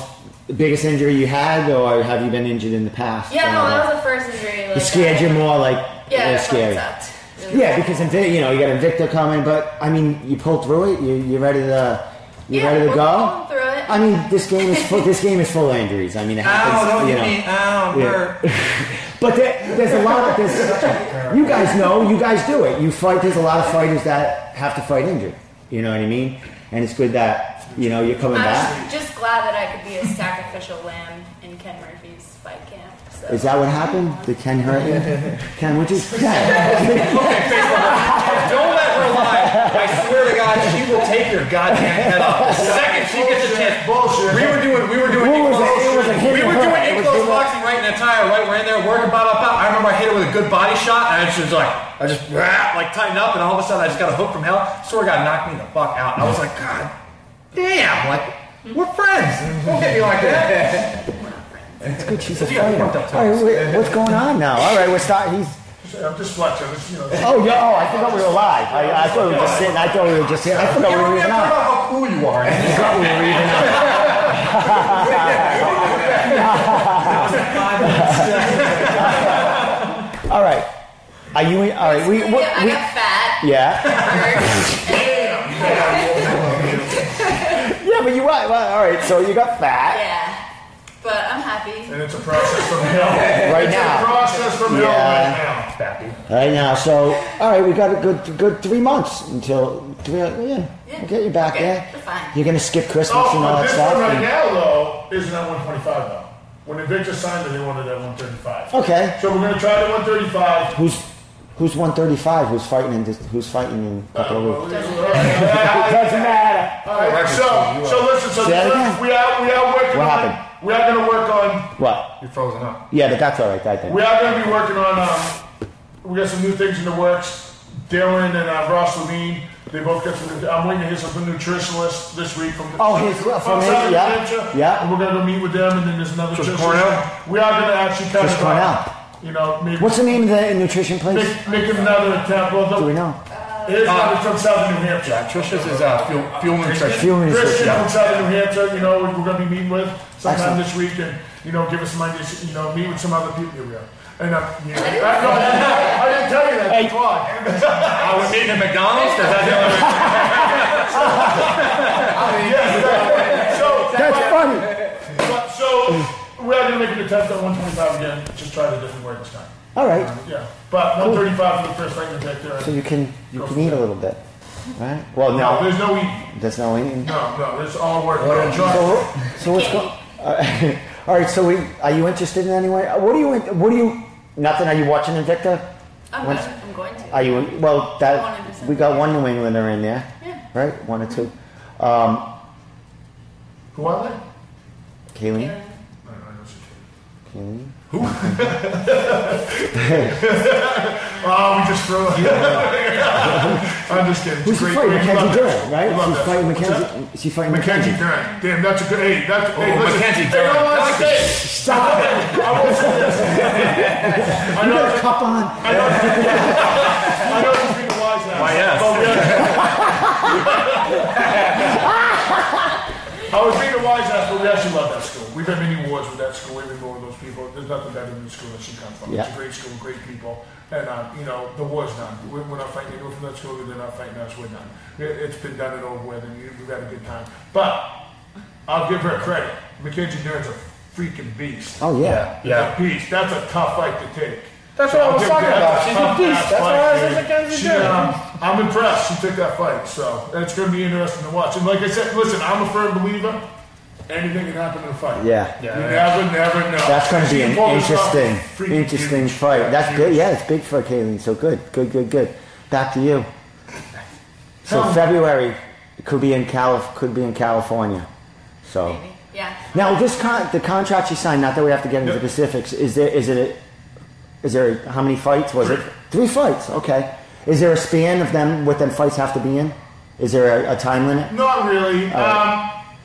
biggest injury you had, or have you been injured in the past? yeah, no, that was the first injury. It scared you more, like Yeah, it was it scary. sucked. Really Yeah, because you got Invicta coming, but I mean, you pulled through it. You ready to we're go? going through it. I mean, this game is full of injuries. I mean, it happens. Ow, you know. mean? Ow, hurt. But there's a lot of you guys know, you guys do it. You fight. There's a lot of fighters that have to fight injured. You know what I mean? And it's good that you're coming back. I'm just glad that I could be a sacrificial lamb in Ken Murphy's fight camp. So. Is that what happened? Did Ken hurt you? Ken, would you? Ken. Okay, Facebook. Don't let her lie. I swear to God, she will take your goddamn head off. The second she gets a chance. Bullshit. We were doing in-close boxing right in the tire, right? We're in there working, blah, blah, blah. I remember I hit her with a good body shot, and she was like, I just tightened up, and all of a sudden I just got a hook from hell. Swear to God, knocked me the fuck out. I was like, God damn, we're friends. Don't get me like that. It's good. She's a fighter. All right, what's going on now? All right, we're starting. I'm just flexing. I forgot we were live. I thought we were just sitting. I forgot we were even Talk on. about how cool you are. I forgot we were even on. All right. Are you? All right. I got fat. Yeah. Yeah, but you're right. Well, all right. So you got fat. Yeah. But I'm happy. And it's a process from hell. Right now. It's a process from hell right now. Right now. So, all right, we got a good 3 months until we'll get you back there. That's fine. You're gonna skip Christmas and all but that this stuff. one right and- now, though, isn't at 125, though. When Invicta signed it, they wanted it at 135. Okay. So we're going to try the 135. Who's 135? Who's fighting in a couple of weeks? Doesn't Doesn't matter. All right, so listen, Say that again. we are working What on. happened? We are going to work on. What? You're frozen up. Yeah, but that's all right. I think. We are going to be working on. We got some new things in the works. Dylan and Ross Levine, they both got some. I'm waiting to hear some nutritionalists this week from. From him, yeah. And we're going to go meet with them, and then there's another. Chris nutritionist. Cornell? We are going to actually kind Chris of. Cornell. Maybe. What's the name of the nutrition place? Make another attempt. Well, Do we know? His one is from Southern New Hampshire. Yeah, Trisha's is fuel nutrition. Fuel nutrition. Christian from Southern New Hampshire, we're going to be meeting with sometime Excellent. this week and, give us some ideas, meet with some other people. Here we are. And, I didn't tell you that. Hey. Why? I was eating at McDonald's. Is that the only That's funny. So, we are going to make an attempt at 125 again. Just try it a different way this time. All right. Yeah. But 135 for the first thing to take there. So you can eat a little bit, right? Well, no. There's no eating. There's no eating. No, it's all work. So what's going? All right. So are you interested in any way? What do you? Nothing. Are you watching Invicta? I'm going to. Are you? Well, we got one New Englander in there. Yeah. right? 1 or 2. Who are they? Kayleen? I don't know what's your Kayleen? Who? Oh, we just threw it. I'm just kidding. Who's she Great, fighting? great. Mackenzie We love Dern, that. right? We love She's that. fighting What's Mackenzie. that? She's fighting Mackenzie Mackenzie. Dern. Damn, that's a good. Hey, that's. Hey, listen. Mackenzie Hey, Dern. you know what? Hey, Stop it. I will say this. You got a cup on. I know this being wise now. Why, yes. I was being a wise ass, but we actually love that school. We've had many wars with that school, even more with those people. There's nothing better than the school that she comes from. Yeah. It's a great school, great people. And, the war's done. We're not fighting anyone from that school, they're not fighting us, we're done. It's been done and over with, and we've had a good time. But, I'll give her credit. Mackenzie Dern's a freaking beast. Oh, yeah. Yeah. A beast. That's a tough fight to take. That's what I was I'll give talking that about. a She's a tough beast. ass That's why fight, I was dude. like Mackenzie She, Dern. I'm impressed. She took that fight, so it's going to be interesting to watch. And like I said, listen, I'm a firm believer. Anything can happen in a fight. Yeah. You never know. That's going to be She an pulled this off. interesting Freaking huge. fight. That's Huge. good. Yeah, it's big for Kayleen. So good. Back to you. So Tell me. February could be in California. So Maybe. Yeah. now the contract you signed. Not that we have to get into Yep. specifics. Is there how many fights was it? 3 fights. Okay. Is there a span of them? What them fights have to be in? Is there a time limit? Not really.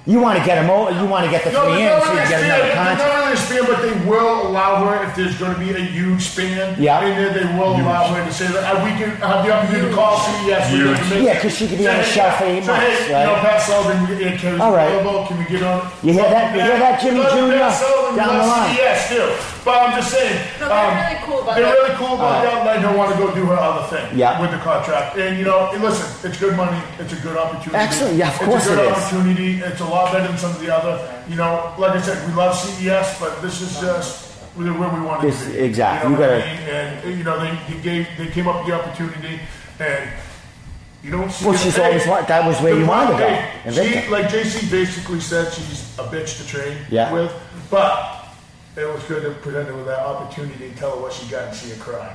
You want to get them over. You want to get the 3 in so you can get another contract. Not really a span, but they will allow her if there's going to be a huge span. Yeah. In there, they will allow her to say that we can have the opportunity to call CES. Yeah, 'cause she could be on the shelf for 8 months, Hey, right? Pat Sullivan, Kerry's All right. available. Can we get on? You hear that? You hear that, Jimmy Pat Jr.? Sullivan Down the loves line. CES too. But I'm just saying. No, they're really cool about They're that. really cool about that, letting her want to go do her other thing Yeah. with the contract. And listen, it's good money. It's a good opportunity. Excellent. Yeah, of course It's a good it is. opportunity. It's a lot better than some of the other. Like I said, we love CES, but this is just where we want to This- be. exactly. You know You what I gotta- mean? And they came up with the opportunity, and you don't see. Well, she's always that was where you wanted to go. in She, Victor. like JC basically said, she's a bitch to train Yeah. with, but it was good to present her with that opportunity and tell her what she got and see her cry.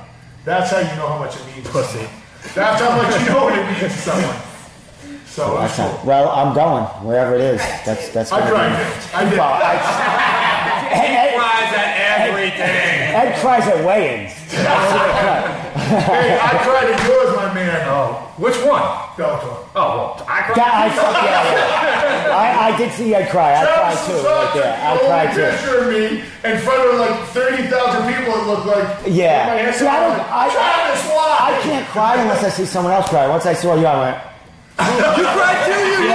That's how you know how much it means. to Pussy. someone. That's how much you know what it means to someone. So that's cool. Well, I'm going wherever it is. That's. I gonna cried. be- I did. Well, Cries at everything. Ed cries at weigh-ins. Hey, I cried at yours, my man. Oh, which one? Bellator. Oh, well, I cried. I did see Ed cry. I cried too, right there. I cried too. Picture of me in front of like 30,000 people. It looked like. Yeah. My hands See, I don't. Travis, why? I can't cry unless I see someone else cry. Once I saw you, I went. You cried too, you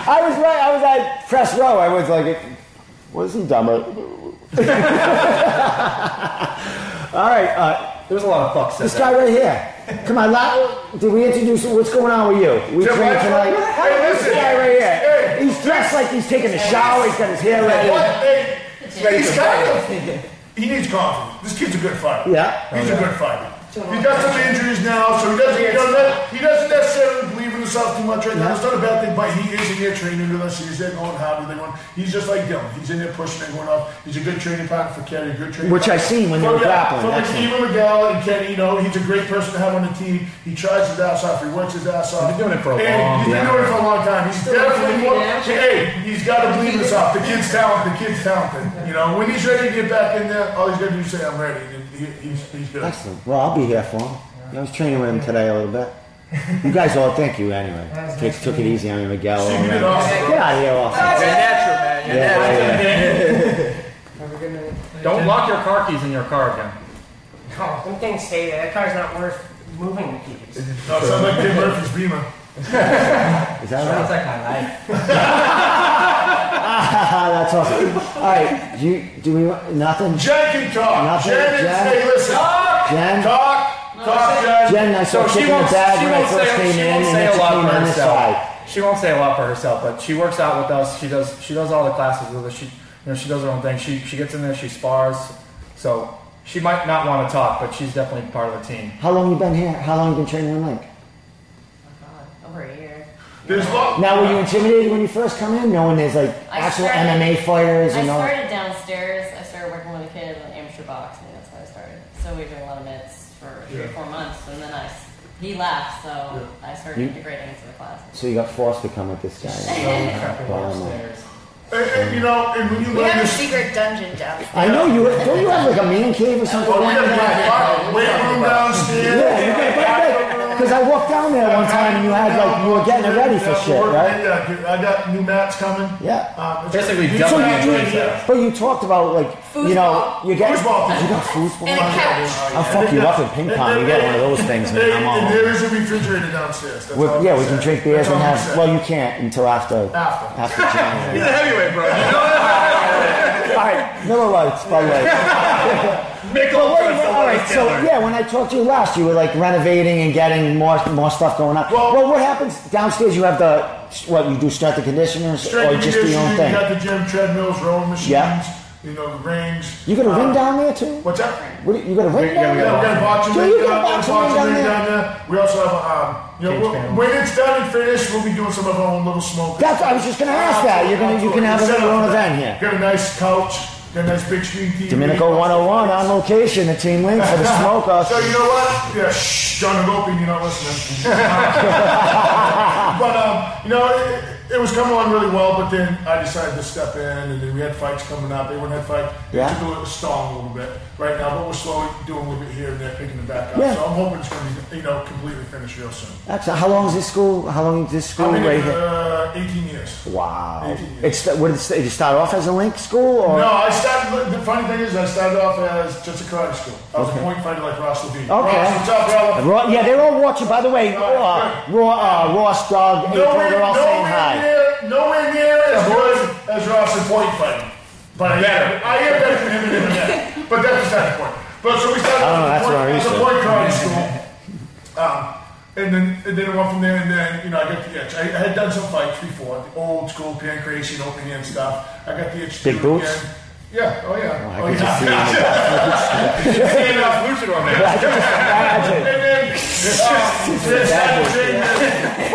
I was right. I was at press row. I was like, "Was he dumb?" All right. There's a lot of fucks. This guy right here. Come on, did we introduce what's going on with you? We Jim, trained what? tonight. Hey, listen. This guy right here. Hey. He's dressed like he's taking a shower. He's got his hair ready. Hey, he's kind of. He needs confidence. This kid's a good fighter. Yeah. He's a good fighter. He's got some injuries now, so he doesn't necessarily believe in himself too much right now. It's not a bad thing, but he is in there training with us. He's there going hard with everyone. He's just like Dylan. He's in there pushing everyone up. He's a good training partner for Kenny, a good training Which I seen when they were grappling. From Excellent. Stephen Miguel and Kenny, he's a great person to have on the team. He tries his ass off. He works his ass off. He's been doing it for a And long He's been doing it for a long time. He's definitely more. Hey, he's got to believe in himself. The kid's talented. When he's ready to get back in there, all he's got to do is say, "I'm ready." And he's good. Excellent. Well, I'll be here for him. I was training with him today a little bit. You guys all thank you anyway. Took it easy on me, Miguel. You all did right. awesome, bro. Get out of here, Austin. You're natural, man. You're natural. Have a good night. Don't lock your car keys in your car again. Oh, them things stay there. That car's not worth moving the keys. No, it sounds like Tim Murphy's Beamer. Is that Sounds right? like my life. That's awesome. All right, do we nothing? Jen can talk. Nothing, Jen, Jen. hey, listen. Jen? Talk, Jen. Jen, I saw kicking the bag when I first came in, and then she came on this side. She won't say a lot for herself, but she works out with us. She does all the classes with us. She does her own thing. She gets in there. She spars. So she might not want to talk, but she's definitely part of the team. How long you been here? How long you been training in Link? Oh God, over a year. There's lot. Now, were you intimidated when you first come in, knowing there's like actual MMA fighters? I You know? started downstairs. I started working with a kid on amateur boxing. That's how I started. So we were doing a lot of mitts for 3 or 4 months, and then he left, so I started integrating into the classes. So you got forced to come with this guy. And, you know, and when you We learn have a this, secret dungeon downstairs. I know you. Don't you have like a man cave or something? we have a weight room downstairs. Because I walked down there one time and you had like you were getting it ready for shit, right? Yeah, I got new mats coming. Yeah. Basically, So double but you talked about like you know you get Foosball. you got foosball. And a couch. I'll fuck you up in ping pong. You get one of those things, man. I'm all. And there is a refrigerator downstairs. That's all Yeah, I'm we can saying. drink beers That's and all I'm have. saying. Well, you can't until after January. He's a heavyweight, bro. You know All right, Miller Lights, by the way. All right, so yeah, when I talked to you last, you were like renovating and getting more stuff going on. Well, what happens downstairs? You have what you do? Strength and conditioners, or just do your own thing? You got the gym, treadmills, rowing machines. Yeah. You know, the rings. You got a ring down there too? What's that? You got a ring down there? Yeah, we got a boxing Do ring you got a boxing ring down there? We also have when it's done and finished, we'll be doing some of our own little smoke. I was just gonna ask that. You can have your own event here. Got a nice couch. Got a nice big screen TV. Domenico 101 on location at TeamLink for the smokehouse. So you know what? Yeah, shh, John Agopi, you're not listening. But you know, it was coming on really well. But then I decided to step in, and then we had fights coming up. Everyone had fight. Yeah. It took a little stall a little bit right now, but we're slowly doing a little bit here and there, picking it back up. Yeah. So I'm hoping it's going to be completely finished real soon. Excellent. How long is this school? How long is this school I've been right here here? 18 years. Wow. 18 years. Did you start off as a link school or? No, I started. The funny thing is, I started off as just a karate school. I was a point fighter like Ross Levine. Okay. Ross, what's up, brother? Yeah, they're all watching. By the way, Ross, Doug, April, they're all saying hi. Nowhere near as good as Ross in point fighting. But I am better than him in internet. But that's beside the point. But so we started as a point karate school. And then it went from there, and then I got the itch. I had done some fights before, the old school pancration, opening hand stuff. I got the itch to Big do it boots? again. Yeah, oh yeah. I can just see him in the Stand off luchador, man. I can just imagine. And then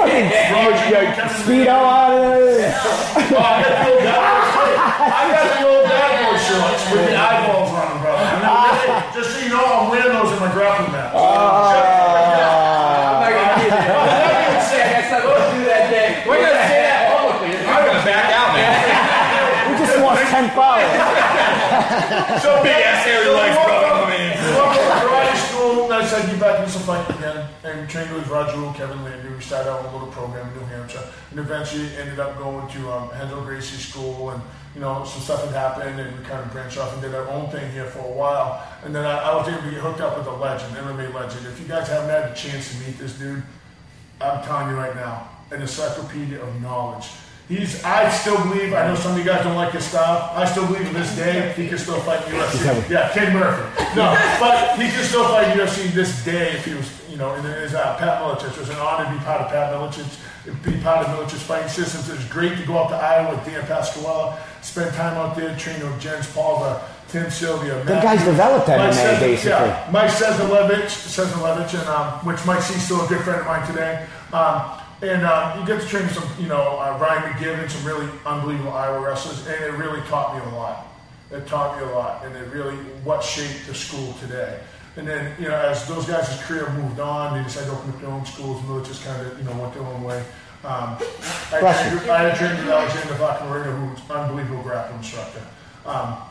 Fucking Speedo on it. I got the old bad boy shorts with the eyeballs on them, brother. Just so you know, I'm wearing those in my grappling match. I'm not gonna do that. I'm not gonna say I got something to do that day. We're gonna say that publicly. I'm gonna back out, man. We just lost 10 followers. So Big ass hairy legs, brother. I mean. Karate school, I decided to get back into some fighting again, and trained with Roger and Kevin Landry. We started out with a little program in New Hampshire, and eventually ended up going to Hensel Gracie School, and some stuff had happened, and we kind of branched off and did our own thing here for a while. And then I was able to get hooked up with a legend, MMA legend. If you guys haven't had the chance to meet this dude, I'm telling you right now, an encyclopedia of knowledge. I still believe, I know some of you guys don't like his style, I still believe to this day he can still fight UFC. Yeah, King Murphy. No, but he can still fight UFC this day if he was, and his Pat Miletich. It was an honor to be part of Pat Miletich's, be part of Miletich's fighting systems. It was great to go up to Iowa with Dan Pasquale, spend time out there, training with Jens Palva, Tim Sylvia. The guys developed MMA, basically. Yeah, Mike Sezalevich, and which Mike C is still a good friend of mine today. And you get to train with some, Ryan McGivern, some really unbelievable Iowa wrestlers, and it really taught me a lot. It taught me a lot, and it really what shaped the school today. And then, as those guys' career moved on, they decided to open up their own schools, and really just kind of, went their own way. I had trained with Alexander Vacamarina, who was an unbelievable grappling instructor.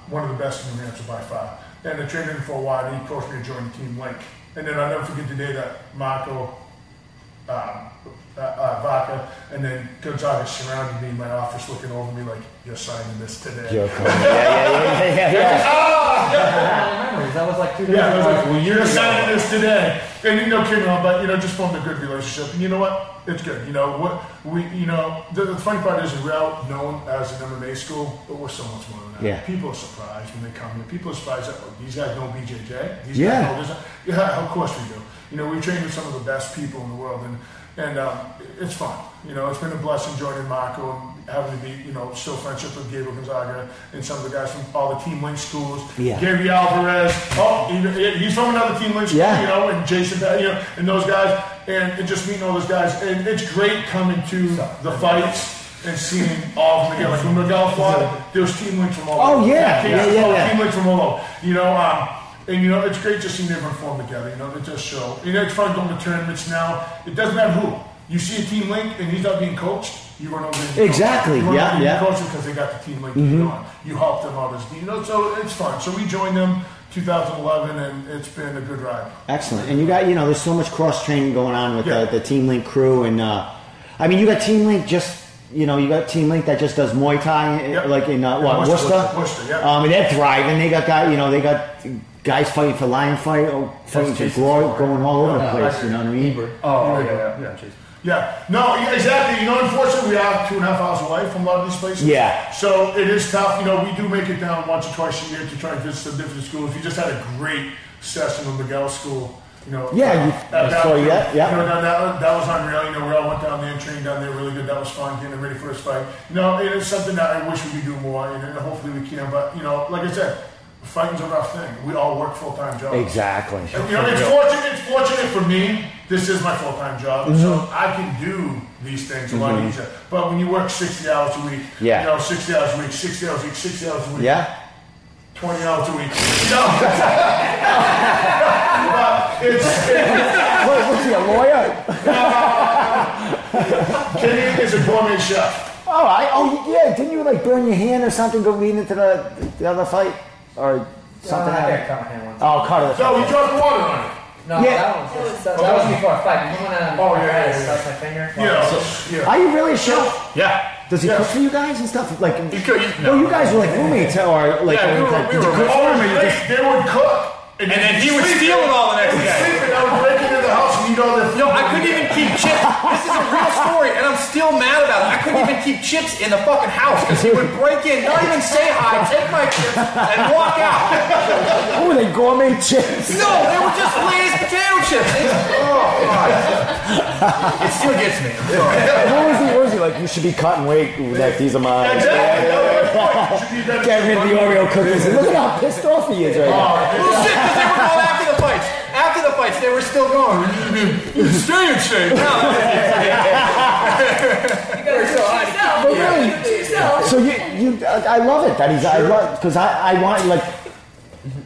One of the best in New Hampshire by far. And I trained him for a while, and he coached me to join TeamLink. And then I'll never forget the day that Marco Vaca, and then Gonzaga surrounded me in my office looking over me like, you're signing this today. Yeah. That was like 2 days Yeah, I was like, ago. you're signing this today. And kidding on, but just formed a good relationship. And you know what? It's good. The funny part is we're out known as an MMA school, but we're so much more than that. Yeah. People are surprised when they come here. People are surprised that these guys know BJJ. These Yeah. guys know this. Yeah, of course we do. We train with some of the best people in the world, and it's fun. It's been a blessing joining Marco and having to be, still friendship with Gabriel Gonzaga and some of the guys from all the TeamLink schools. Yeah. Gary Alvarez. He's from another TeamLink school, Yeah. and Jason, and those guys, and just meeting all those guys. And it's great coming to the fights and seeing all of them together. Like when Miguel fought, there was TeamLink from all over. Oh, yeah. Yeah. TeamLink from all over. And, you know, it's great just seeing everyone form together. You know, they just show. You know, it's fun going to tournaments now. It doesn't matter who. You see a TeamLink and he's not being coached, you run over and exactly. You coach them because they got the TeamLink on. You help them out as you know, so it's fun. So we joined them 2011, and it's been a good ride. Excellent. And you got, you know, there's so much cross training going on with the TeamLink crew, and I mean, you got TeamLink just. You know, you got TeamLink that just does Muay Thai, like in Worcester. And they're thriving. They got guys fighting for Lion Fight, fighting for Glory, going all over the place. You know what I mean? Yeah. No, exactly. You know, unfortunately, we have 2.5 hours away from a lot of these places. Yeah. So it is tough. You know, we do make it down once or twice a year to try and visit some different schools. We just had a great session with Miguel's school. You know, you saw that. Yeah. You know, that was unreal. You know, we all went down there and trained down there really good. That was fun, getting ready for his fight. You know, it is something that I wish we could do more, and hopefully we can. But, you know, like I said, fighting's a rough thing. We all work full-time jobs. Exactly. And, you know, it's fortunate for me. This is my full-time job, so I can do these things a lot easier. But when you work 60 hours a week, you know, 60 hours a week, 60 hours a week, 60 hours a week. Yeah. 20 hours a week. Was he a lawyer? Kenny is a gourmet chef. Yeah. Didn't you like burn your hand or something leading into the other fight or something? Cut it. No, he dropped water on it. No, that was before a fight. That's my finger. Are you really a chef? Yeah. Does he cook for you guys and stuff? Like, he could. You guys were like roommates, or like, we were they would cook. And then he would steal it all the next day. I would break into the house and I couldn't even keep chips. This is a real story, and I'm still mad about it. I couldn't even keep chips in the fucking house because he would break in, not even say hi, take my chips, and walk out. What were they, gourmet chips? No, they were just Lay's potato chips. Oh, God. It still gets me. What was he like? You should be cutting weight. Like, these are mine. Exactly. Get rid of the Oreo cookies. Look at how pissed off he is right now. Well, shit, because they were going after the fights. After the fights, they were still going. Stay in shape. So I love it that he's. I love because I want like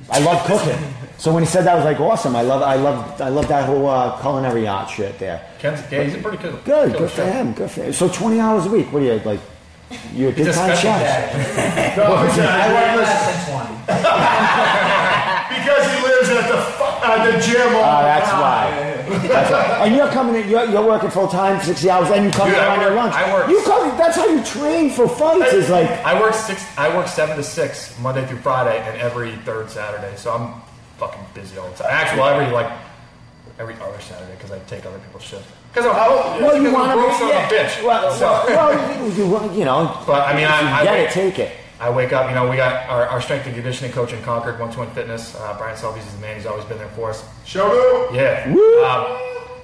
I love cooking. So when he said that, I was like, awesome. I love that whole culinary art shit there. He's a pretty good. Good for him. Good for him. So 20 hours a week. What are you like? You're a big time chef. I work less than 20. Because he lives at the gym all the that's time. why. That's right. And you're coming in. You're working full time, 60 hours, and you come in on your lunch. That's how you train for fights. Is like I work 7 to 6 Monday through Friday, and every third Saturday. So I'm fucking busy all the time. Actually, every other Saturday because I take other people's shifts. Because I'm you want to be a bitch. Well, you know. But I mean, I take it. I wake up, you know, we got our strength and conditioning coach in Concord, 121 Fitness. Brian Selby's is the man. He's always been there for us. Shout out. Yeah.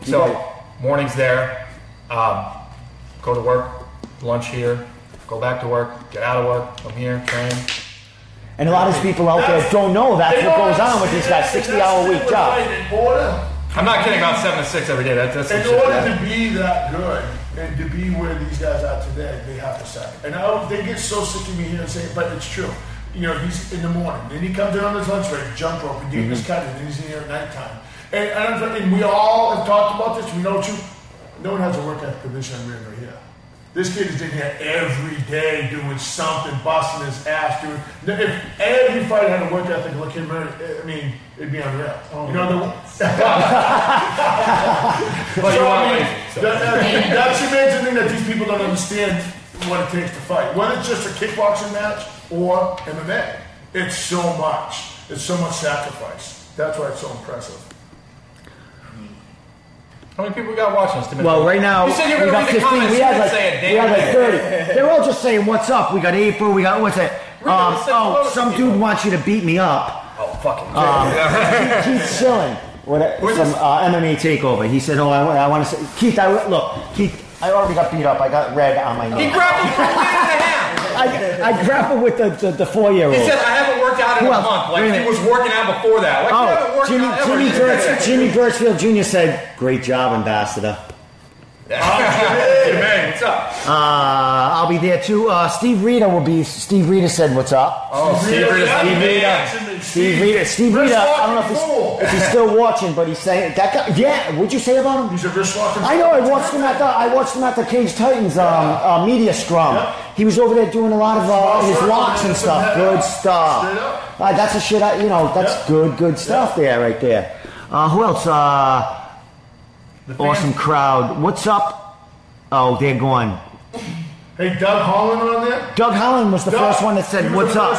So mornings there, go to work, lunch here, go back to work, get out of work, come here, train. And a lot of these people out there don't know that's what goes on with these guys, 60-hour-a-week job. I'm not kidding about 7 to 6 every day. That's in order to be that good and to be where these guys are today, they have to suck. And they get so sick of me here and saying, but it's true. You know, he's in the morning, then he comes in on his lunch break, jump rope, and doing his cutting, and he's in here at nighttime. And we all have talked about this. We know too. No one has a work ethic position I'm right here. This kid is in here every day doing something, busting his ass, doing. If every fighter had a work ethic like him, I mean, it'd be unreal. You know that's the amazing thing that these people don't understand what it takes to fight. Whether it's just a kickboxing match or MMA, it's so much. It's so much sacrifice. That's why it's so impressive. How many people we got watching us? Well, right now, you said you were we going got to read the 15. comments. We had like 30. They're all just saying, what's up? We got April. We got, what's that? Some dude wants you to beat me up. Oh, fucking Keith Schilling. From MMA TakeOver. He said, I want to say, Keith, Keith, I already got beat up. I got red on my nose. He grabbed him for a minute and a half. I grappled with the 4-year-old. He said, I haven't worked out in a month. Like, he was working out before that. Like, you haven't worked out ever. Jimmy Birchfield Jr. said, great job, Ambassador. Hey, man, what's up? I'll be there, too. Steve Rita will be... Steve Rita said, what's up? Oh, Steve Rita. Steve Rita. Steve Rita, I don't know if he's still watching, but he's saying that guy. Yeah, what'd you say about him? He's a wrist-locking. I know. I watched him at the Cage Titans media scrum. Yep. He was over there doing a lot of his locks and stuff. Good stuff. That's a shit. That's good stuff there, right there. Who else? Awesome crowd. What's up? Oh, they're going. Hey, Doug Holland on there? Doug Holland was the first one that said, "What's up?"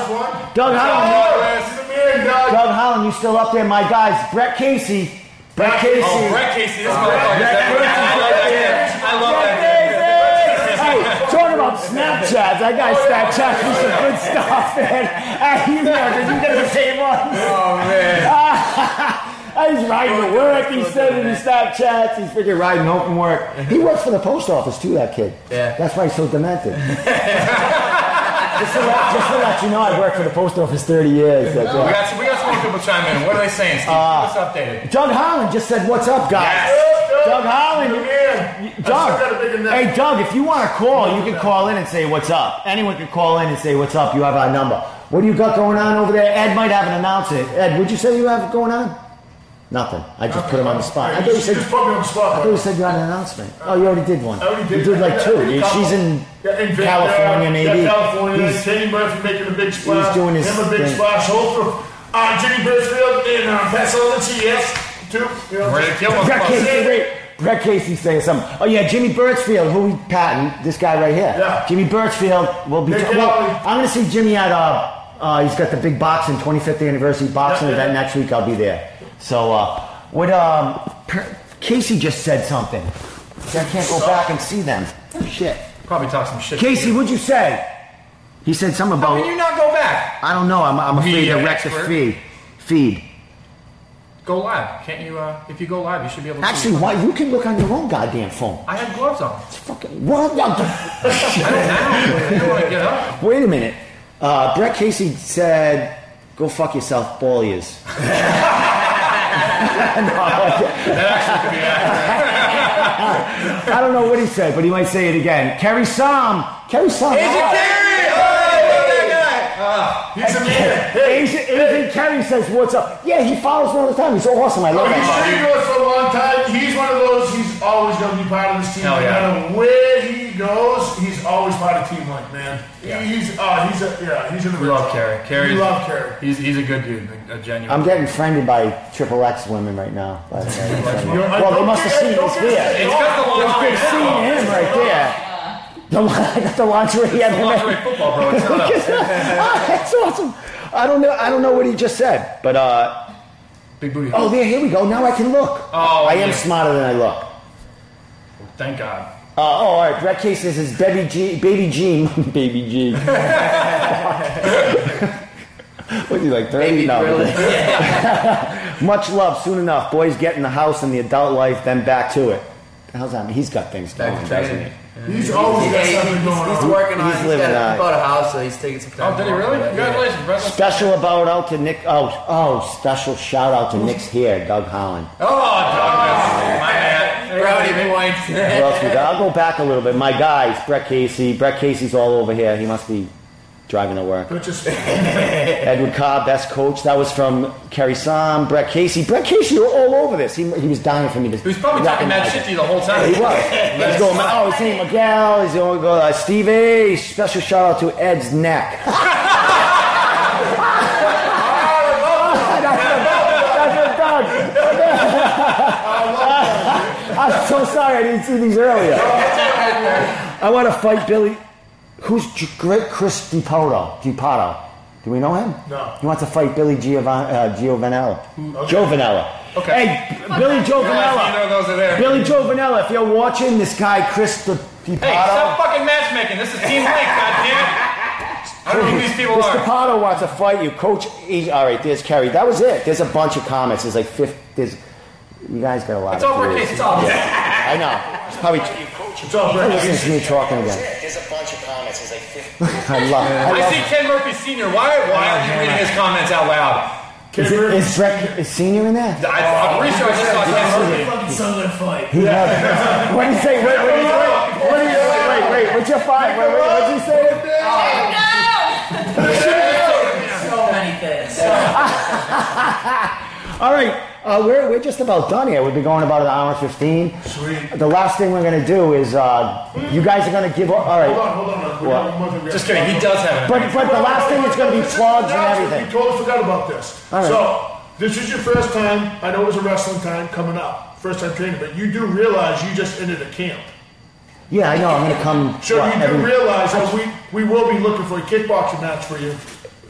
Doug Holland. Doug Holland, you still up there, my guys? Brett Casey. Brett Casey. Oh, Brett Casey. This motherfucker. I love that. Hey, talking about Snapchats. That guy Snapchats me some good stuff, man. You get the same one. Oh, man. He's riding to work. He's sending his Snapchats. He's freaking riding home from work. He works for the post office too, that kid. Yeah. That's why he's so demented. Just to let you know, I worked for the post office 30 years. We got some more people chiming in. What are they saying, Steve? Keep us updated. Doug Holland just said, "What's up, guys?" Yes. Doug Holland. Doug. Hey, Doug, if you want to call, you can call in and say, "What's up?" Anyone can call in and say, "What's up?" You have our number. What do you got going on over there? Ed might have an announcement. Ed, what'd you say you have going on? Nothing. I just put him on the spot. I thought you said just put me on the spot. I thought you said you had an announcement. Oh, you already did one. I already did. You did like two. She's in California, maybe. Yeah, California. Kenny Murphy making a big splash. He's doing his Him a big thing. splash. Hope for Jimmy Birchfield in Pasadena, yes, too. You know, Ready to kill him. Brett Casey saying something. Oh yeah, Jimmy Birchfield, who we patent, this guy right here. Yeah. Jimmy Birchfield will be. I'm going to see Jimmy at. He's got the big boxing 25th anniversary boxing event next week. I'll be there. So Casey just said something. I can't go back and see them. Shit. Probably talk some shit. Casey, what'd you say? He said something about. How can you not go back? I don't know. I'm afraid to wreck the feed. Go live. Can't you? If you go live, you should be able to. Actually, why you can look on your own goddamn phone. I had gloves on. It's fucking what? I don't want to get up. Wait a minute. Brett Casey said, "Go fuck yourself, ball ears." That actually could be accurate. I don't know what he said, but he might say it again. Kerry Sam. Agent Kerry! Oh, I love that guy! he's a man. Agent Kerry says, "What's up?" Yeah, he follows me all the time. He's so awesome. I love He's that. trained with us for a long time. He's one of those, he's always going to be part of this team. Hell No yeah. matter where he goes, he's always part of TeamLink, man. Yeah. He's in the We love Kerry. We love Kerry. He's a good dude, a genuine. I'm getting friended by XXX women right now. Well, they must have seen this here. It's got the lingerie. They've seen him right there. I got the lingerie. It's the lingerie football, bro. It's not us. That's awesome. I don't know what he just said, but Big booty. oh, here we go. Now I can look. Oh, I am yeah. smarter than I look. Thank God. All right. Brett Casey says his baby G. Baby G. What's he like 30? No. Much love. Soon enough, boys get in the house and the adult life, then back to it. The hell's that mean? He's got things going, doesn't he? He's always got something going on. He's working on it. He's He's living got on it. bought a house, so he's taking some time. Oh, did he really? Congratulations, brother. Special out to Nick. Special shout out to Nick's hair, Doug Holland. Oh, Douglas. My man. Brownie points. What else we got? I'll go back a little bit. My guys, Brett Casey. Brett Casey's all over here. He must be driving to work. Edward Cobb, best coach. That was from Kerry Sam. Brett Casey. Brett Casey, you're all over this. He was dying for me to. He was probably talking mad shit to you the whole time. He was. He's going, oh, his name Miguel. He's going to go, Steve A. Special shout out to Ed's neck. That's for Doug. I'm so sorry I didn't see these earlier. I want to fight Billy. Who's Chris DiPato? Do we know him? No. He wants to fight Billy Giovanella. Joe Vanella. Okay. Hey, Billy Joe Vanella. You know those are there. Billy Joe Vanella, if you're watching, this guy, Chris DiPato. Hey, stop fucking matchmaking. This is TeamLink, goddammit. I don't know who these people Chris are. DiPato wants to fight you. Coach, all right, there's Kerry. That was it. There's a bunch of comments. There's like 50. You guys got a lot It's of all for a views. case. It's all good. I know. It's probably. It's all great. Listen to me talking again. There's a bunch of comments. There's like 50. I love I see Ken Murphy Sr. Why are you reading his comments out loud? Is Senior in there? I'm pretty sure I just saw Ken Murphy. Fucking son of a fight. What did he say? Wait. What's your fight? What's he say? So many things. I All right, we're just about done here. We've been going about an hour and 15. Sweet. The last thing we're going to do is you guys are going to give. All right. Hold on. Just kidding. He does have it. But the last thing is going to be plugs and everything. You totally forgot about this. All right. So, this is your first time. I know it was a wrestling time coming up. First time training, but you do realize you just entered a camp. Yeah, I know. I'm going to come. So you do realize that we will be looking for a kickboxing match for you.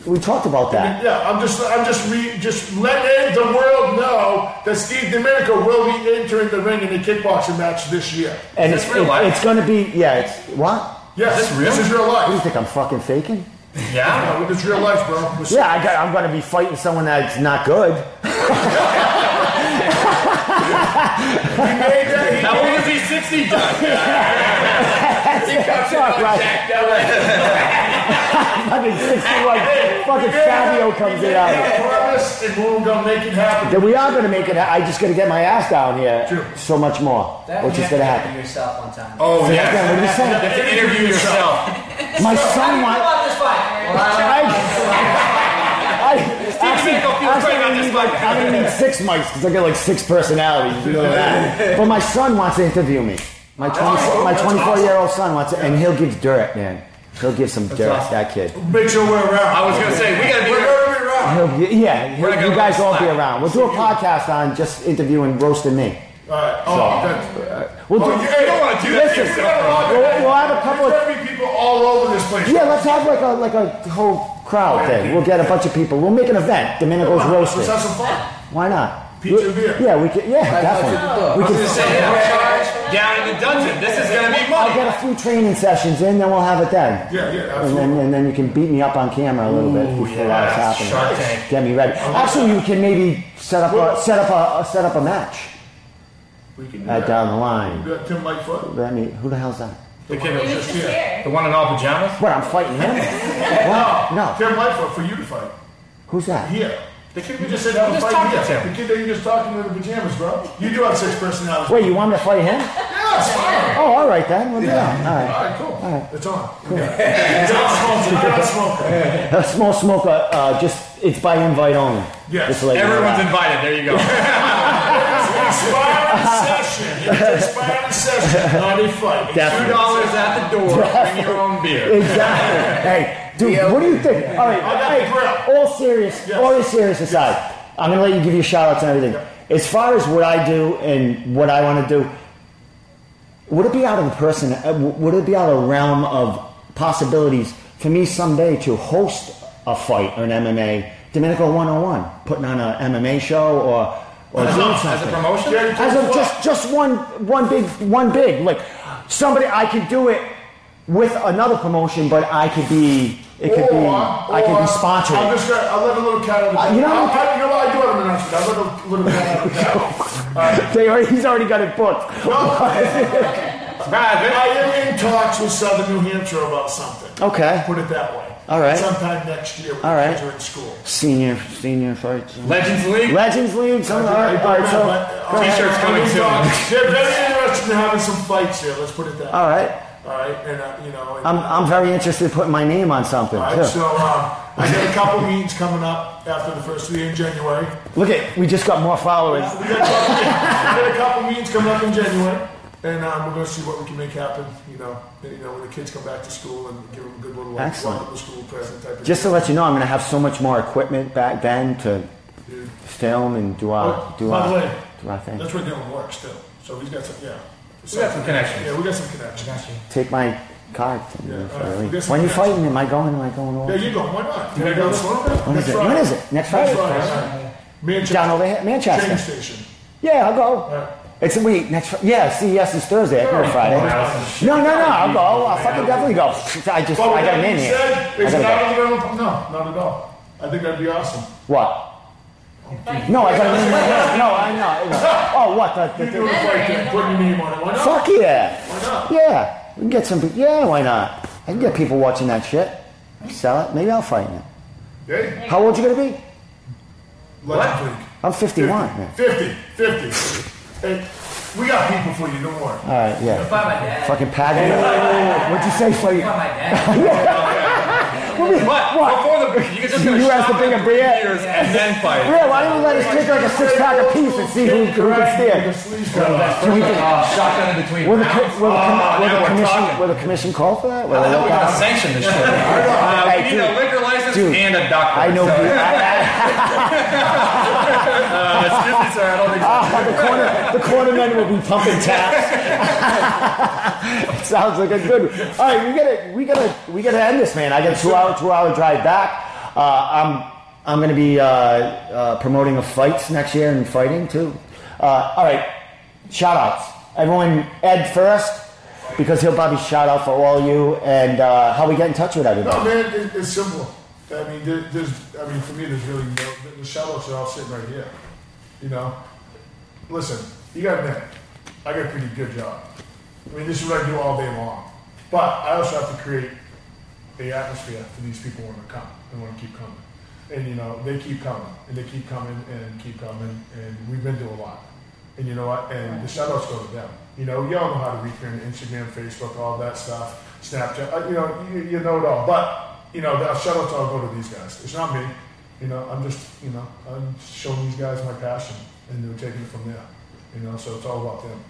We talked about that. Yeah, I'm just letting the world know that Steve Domenico will be entering the ring in a kickboxing match this year. And it's going to be, it's what? Yes, this is real What do you life. think? I'm fucking faking? Yeah. It's real life, bro. Yeah, I'm going to be fighting someone that's not good. How old is he? 60? That's not right. Fucking 61. Fucking Fabio comes in out here. Promise, and we're going to make it happen. Then we are going to make it. I just got to get my ass down here. So much more, which is going to happen. yourself one time. Oh, So yeah. again, what do you say? You have to interview yourself. My son wants. I'm going to need 6 mics because I got like 6 personalities. You know that. But my son wants to interview me. My 24-year-old son wants to, and he'll give dirt, man. He'll give some dirt. awesome. That kid. Make sure we're around. I was going to say, we got to be We're going to be around. You guys all be around. We'll do a podcast on just interviewing roasting me. All right. We'll do. You don't want to do that to Listen, yourself. we'll have a couple of. There's going to be people all over this place. Yeah, let's have like a whole crowd thing. We'll get a bunch of people. We'll make an event. Domenico's roasting. Let's have some fun. Why not? Pizza and beer. Yeah, we could. Yeah, definitely. We could. Down in the dungeon. This is going to be I'll money. get a few training sessions in, then we'll have it then. Yeah, absolutely. And then you can beat me up on camera a little bit before that's happening. Shark Tank. Get me ready. Actually, you can maybe set up a match We can do that. down the line. We got Tim Lightfoot. Who the hell's that? The kid He was was just just here. the one in all pajamas. What? I'm fighting him? What? No. Tim Lightfoot for you to fight. Who's that? Here. The kid We just said have a just fight talking here. to him. The kid that you just talking to in the pajamas, bro. You do have 6 personalities. Wait, you want me to fight him? Yeah, it's fine. Oh, all right then. We'll do that. All All right. right, cool. It's on. It's on smoking. A small smoker. It's by invite only. Yes. Just to let you know Everyone's that. invited. There you go. Expiring session, not a fight. Definitely. $2 at the door. Bring your own beer. Exactly. Hey, dude, what do you think? All right, I got the grill. all serious aside, I'm gonna let you give you shout outs and everything. As far as what I do and what I want to do, would it be out of the person? Would it be out of the realm of possibilities for me someday to host a fight or an MMA Domenico 101, putting on an MMA show or doing something As a promotion? as of just one big like somebody I could do it with another promotion, but I could be I could be sponsored. I'll let a little cat out of the bag. You know what I do have an announcement. I'll let a little cat out of the bag. He's already got it booked. I am in talks with Southern New Hampshire about something. Okay. Put it that way. All right. Sometime next year when All right. kids are in school. Senior fights. Legends League? Legends League. Something. All right. So go ahead. T-shirts coming soon. They're very interested in having some fights here. Let's put it that way. All right. All right, and you know. I'm very interested in putting my name on something All right, too. so I got a couple meetings coming up after the first of the year in January. Look at, we just got more followers. We got a couple meetings coming up in January, and we're going to see what we can make happen. You know, when the kids come back to school and give them a good little Excellent. welcome to school present type of Just to deal. let you know, I'm going to have so much more equipment back then to Dude. film and do our By the way, thing. that's where Dylan works too. So he's got some, We got some connections. Yeah, we got some connections. Take my card. Yeah, all right. We got some When you connections. fighting, am I going over? Yeah, you go. Why not? You gotta go slow. When is it? When is it? Next Friday? Manchester. Down over here, Manchester. Train station. Yeah, I'll go. All right. It's a week. CES is Thursday. I can go Friday. No, I'll go. I'll fucking definitely go. I got a name here. It's I not gotta on the realm of, no, not at all. I think that'd be awesome. What? No, I got a name here. No, I know. Oh, what? You do a fight there, put your name on it. Why not? Fuck yeah. Why not? Yeah. We can get some. Yeah, why not? I can get people watching that shit. Sell it. Maybe I'll fight it. Okay? How old you gonna be? Legends League. I'm 51. Man. 50. Hey, we got people for you, don't worry. All right, yeah. Fight my dad. Fucking Paddy. What'd you say? Fight? Fight my dad. before the you can just go asked to bring a beer and then fight. Yeah, why don't you let us take like a 6-pack a piece and see who can steer? Shotgun in between. Will the commission call for that? How the hell we gonna sanction this shit? We need a liquor license and a doctor. I know. Excuse me, sir. I don't think so. The corner men will be pumping taps. Sounds like a good. All right, we gotta end this, man. I got a 2-hour drive back. I'm gonna be promoting the fights next year and fighting too. All right, shout outs. Everyone, Ed first, because he'll probably shout out for all you and how we get in touch with everybody. No, man, it's simple. I mean, for me, there's really the shout outs are all sitting right here. You know, listen, you got to admit, I got a pretty good job. I mean, this is what I do all day long. But I also have to create the atmosphere for these people when they come and want to keep coming. And, you know, they keep coming, and they keep coming, and we've been through a lot. And you know what? And the shout outs go to them. You know, y'all know how to reach me on Instagram, Facebook, all that stuff, Snapchat. You know it all. But, you know, the shout outs all go to these guys. It's not me. You know, I'm showing these guys my passion, and they're taking it from there. You know, so it's all about them.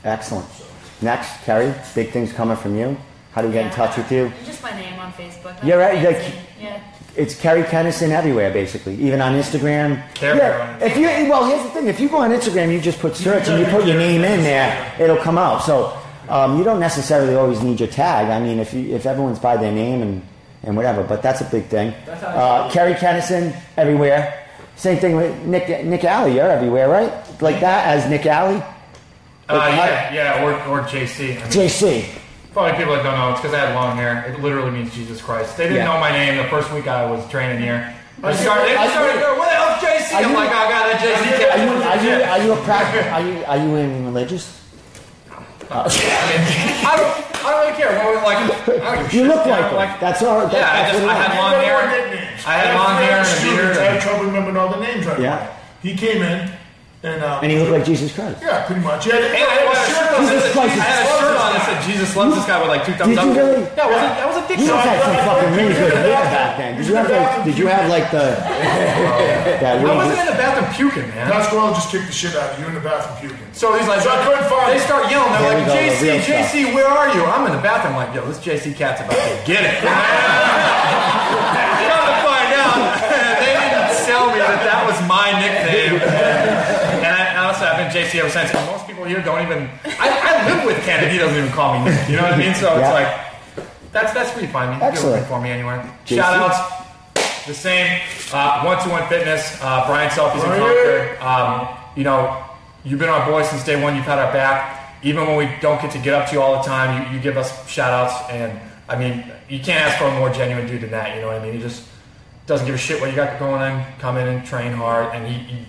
Excellent. So. Next, Kerry, big things coming from you. How do we get in touch with you? Just my name on Facebook. Yeah, right. Yeah. It's Kerry Kennison everywhere, basically. Even on Instagram. Here's the thing. If you go on Instagram, you just put search and you put your name in there, it'll come out. So you don't necessarily always need your tag. I mean, if everyone's by their name and whatever, but that's a big thing. Kerry Kennison everywhere. Same thing with Nick Alley. You're everywhere, right? Like that as Nick Alley. Or JC. JC. Probably people that don't know, it's because I had long hair. It literally means Jesus Christ. They didn't know my name the first week I was training here. They started going, what the hell's JC? I'm like, oh god, that JC cat. Are you in religious? I don't really care. You look like that's all. I had long hair. I had long hair and a beard. I had trouble remembering all the names right away. He came in. And he looked like Jesus Christ. Yeah, pretty much. Yeah, I had a shirt on that said Jesus loves this guy with like 2 thumbs up. Did you really? Yeah, that was a dick shot. You had some fucking really good hair back then. Did you have like the? I wasn't in the bathroom puking, man. Pasquale just kicked the shit out of you in the bathroom puking. So he's like, they start yelling. They're like, JC, where are you? I'm in the bathroom. I'm like, yo, this JC cat's about to get it. Come to find out, they didn't tell me that was my nickname. I've been JC ever since. And most people here don't even. I live with Ken, and he doesn't even call me Nick. You know what I mean? So it's like that's where you find me. You can look for me anywhere. Shout outs, the same. 121 Fitness, Brian Selfies in Concord. You know, you've been our boys since day one. You've had our back. Even when we don't get to get up to you all the time, you give us shout outs. And I mean, you can't ask for a more genuine dude than that. You know what I mean? He just doesn't give a shit what you got going on. Come in and train hard, and he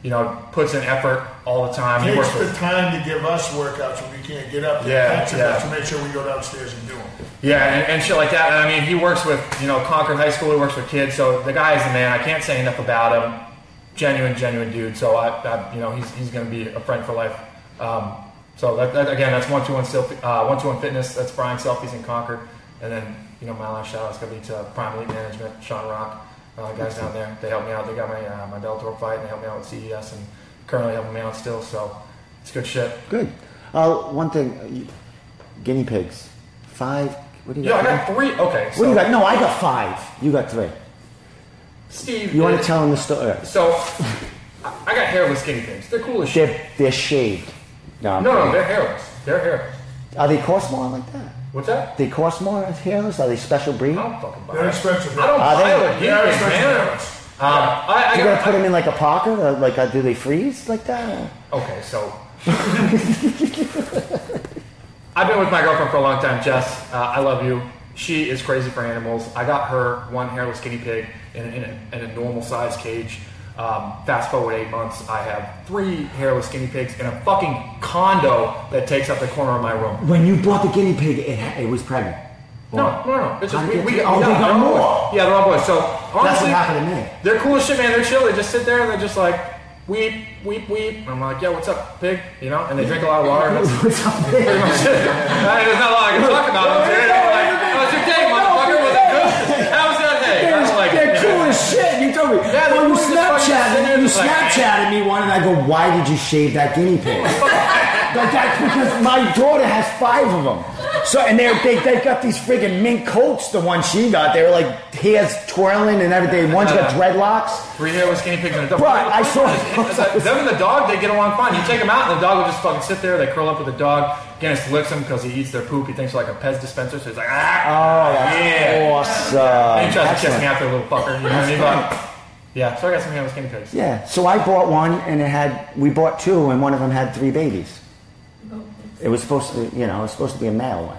you know, puts in effort all the time. He takes the time to give us workouts when we can't get up. To make sure we go downstairs and do them. Yeah, and shit like that. And I mean, he works with, you know, Concord High School. He works with kids. So the guy is the man. I can't say enough about him. Genuine dude. So I you know, he's going to be a friend for life. So that again, that's 121 Fitness. That's Brian Selfies in Concord. And then, you know, my last shout out is going to be to Prime Elite Management, Sean Rock. Guys down there, they helped me out. They got my Bellator fight, and they helped me out with CES, and currently helping me out still. So it's good shit. Good. One thing, guinea pigs. 5. What do you got? Yeah, I got 3. Okay. What do you got? No, I got 5. You got 3. Steve, you want to tell him the story? So I got hairless guinea pigs. They're cool as shit. They're shaved. No, they're hairless. They're hairless. Are they cost more like that? What's that? They cost more hairless? Are they special breed? I don't fucking buy They're expensive. I don't buy them. They're expensive. You gotta put them in like a pocket? Or like, do they freeze like that? Okay, so I've been with my girlfriend for a long time, Jess. I love you. She is crazy for animals. I got her one hairless guinea pig in a normal size cage. Fast forward 8 months, I have 3 hairless guinea pigs in a fucking condo that takes up the corner of my room. When you bought the guinea pig, it was pregnant. No. It's just we got more. Yeah, they're all boys. So honestly, that's what happened to me. They're cool as shit, man. They're chill. They just sit there and they're just like weep. And I'm like, yeah, what's up, pig? You know, and they drink a lot of water. What's up, pig? Pretty much it. There's not a lot I can talk about. Like, how's your day, motherfucker? Was it good? hungry. Yeah, Well, you the food is fucking Snapchatted me one, and I go, why did you shave that guinea pig? That's because my daughter has 5 of them. So, and they got these friggin' mink coats, the one she got. They were like hairs twirling and everything. One's got dreadlocks. 3 hairless guinea pigs in a dog. Right, I saw them and the dog, they get along fine. You take them out, and the dog will just fucking sit there. They curl up with the dog. Guinness licks him because he eats their poop. He thinks they're like a Pez dispenser, so he's like, ah. Oh, that's awesome. And he tries to kiss me after a little fucker. You know what I mean? But, yeah, so I got some hairless guinea pigs. Yeah, so I bought one, and we bought 2, and one of them had 3 babies. It was supposed to, be a male one.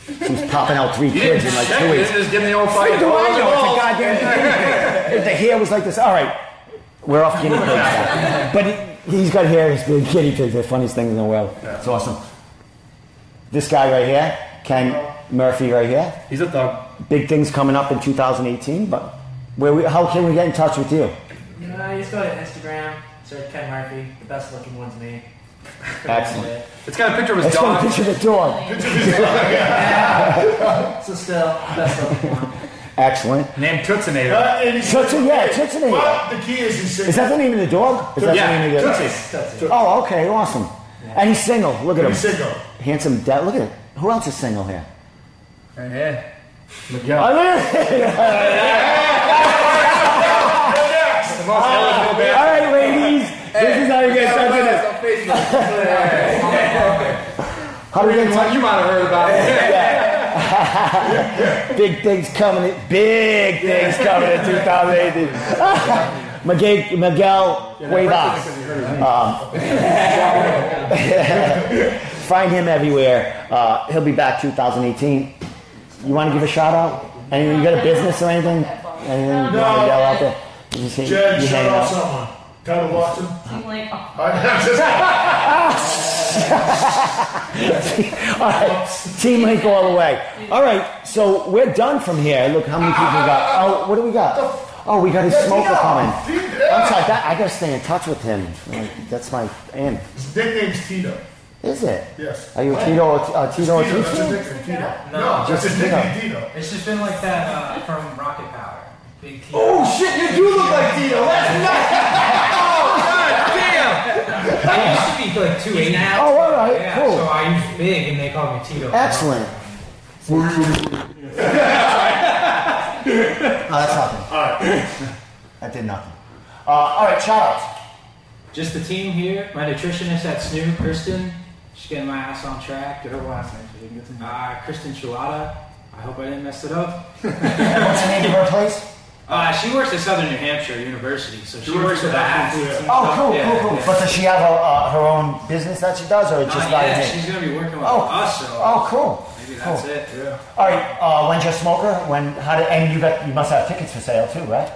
She was popping out 3 kids in like 2 weeks. Just give me the old fucking. Do I know? It's a goddamn guinea pig. The hair was like this. All right, we're off guinea pigs now. But he's got hair as big guinea pigs. They're the funniest things in the world. It's awesome. This guy right here, Ken Murphy right here. He's a thug. Big things coming up in 2018. But how can we get in touch with you? You just go to Instagram, search Ken Murphy. The best looking one's me. Excellent. It's got a picture of his dog. dog. Picture of the dog. Yeah. So still, best looking one. Excellent. Named Tootsinator. Tootsinator. Well, the key is he's single. Is that the name of the dog? Is that the name of the Tootsie. Oh, okay, awesome. And he's single. Look at him. He's single. Handsome dad. Look at it. Who else is single here? Right here. Miguel. All right, ladies. This is how you get touch this. How do we get touch? You might have heard about it. Yeah. Big things coming in 2018. Miguel Cuevas. Find him everywhere. He'll be back 2018. You want to give a shout out? Anything? You got a business or anything? Anything you want to yell out there? Jed, shout out someone. Tyler Watson. TeamLink. All right, TeamLink all the way. All right, so we're done from here. Look how many people we got. Oh, what do we got? Oh, we got his smoker coming. I'm sorry, I got to stay in touch with him. That's my aim. His nickname's Tito. Is it? Yes. Are you a Tito or Tito? That's his nickname, Tito. No, that's his nickname, Tito. It's just been like that from Rocket Power. Big Tito. Oh shit, you do look like Tito. That's nice. I used to be like 2'8" now. Oh, all right, yeah, cool. So I used big, and they called me Tito. Excellent. Oh, that's nothing. All right. That did nothing. All right, shout-outs. Just the team here. My nutritionist at SNU, Kristen. She's getting my ass on track. Get her last name. She didn't get to me. Kristen Chulada. I hope I didn't mess it up. What's the name of her place? She works at Southern New Hampshire University, so she works with the athletes. and Oh, stuff. cool, Yeah, cool. yeah. But does she have her own business that she does, or just Not not yet. him? She's gonna be working with Oh. us, so Oh, cool. maybe that's Cool. it. Yeah. All right. When's your smoker? And you must have tickets for sale too, right?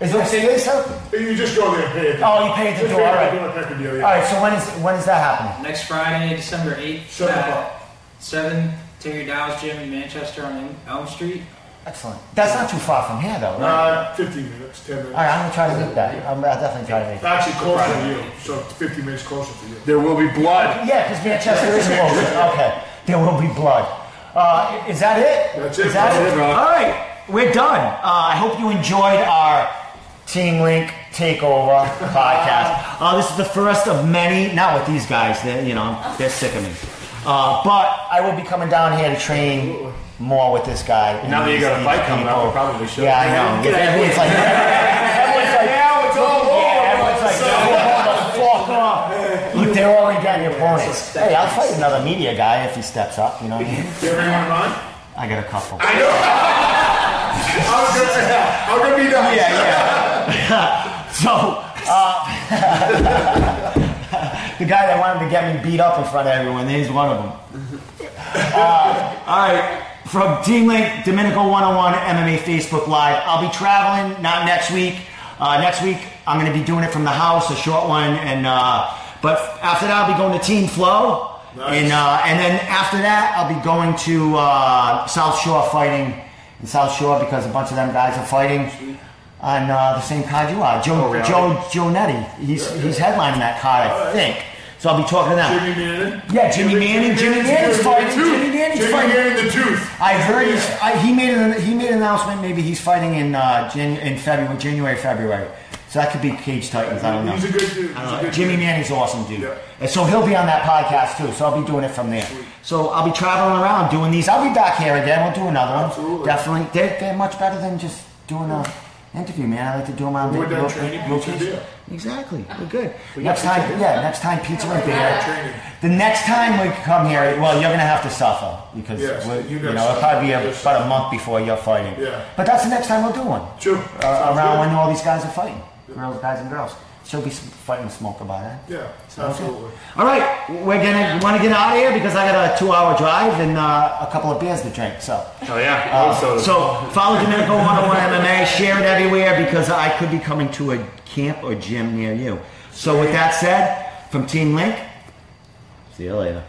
Is there a space open? You just go there and pay it. Oh, you pay at the door. All right. Deal, All right. So when is that happening? Next Friday, December 8th 7 o'clock. at 7 Terry Dow's Gym in Manchester on Elm Street. Excellent. That's not too far from here, though, right? 15 minutes, 10 minutes. All right. I'm gonna try to make that. I'll definitely try to make that. Actually, closer to you. So 15 minutes closer to you. There will be blood. Yeah, because Manchester is close. Okay. There will be blood. Is that it? That's it. Is that That's it, bro. All right. We're done. I hope you enjoyed our TeamLink Takeover podcast. This is the first of many. Not with these guys. They're sick of me. But I will be coming down here to train more with this guy. Now that you got a fight coming up, we probably should. Yeah, I know. Everyone's like, Now it's all over. everyone's like, fuck off. Look, they're already getting opponents. Hey, I'll fight another media guy if he steps up. You know what I mean? You ever want mine? I got a couple. I know. I'm gonna be nice. Yeah. So, the guy that wanted to get me beat up in front of everyone, he's one of them. All right. From TeamLink, Domenico 101 MMA Facebook Live. I'll be traveling, not next week. Next week, I'm going to be doing it from the house, a short one. But after that, I'll be going to Team Flow. Nice. And then after that, I'll be going to South Shore fighting in South Shore because a bunch of them guys are fighting on the same card you are. Joe Nettie. He's headlining that card, I think. So I'll be talking to them. Jimmy Manning? Yeah, Jimmy Manning. Jimmy Manning's fighting. Jimmy Manning's fighting. Jimmy Manning the Tooth. I heard he made an announcement. Maybe he's fighting in January, February. So that could be Cage Titans. I don't know. He's a good dude. Jimmy Manning's awesome, dude. Yeah. And so he'll be on that podcast too. So I'll be doing it from there. Sweet. So I'll be traveling around doing these. I'll be back here again. We'll do another one. Absolutely. Definitely. They're much better than just doing an interview, man. I like to do them on We're done training, pizza and beer. Exactly. We're good. We Next got time, next time pizza and beer. Training. The next time we come here, well, you're gonna have to suffer because Yes, you you know it'll probably be about a month before you're fighting. Yeah. But that's the next time we'll do one. Sure. Around when all these guys are fighting, guys and girls. She'll be fighting smoker by then. Yeah, So, absolutely. All right, want to get out of here because I got a 2-hour drive and a couple of beers to drink. So. Oh yeah. So follow Domenico 101 MMA, share it everywhere because I could be coming to a camp or gym near you. So with that said, from TeamLink, see you later.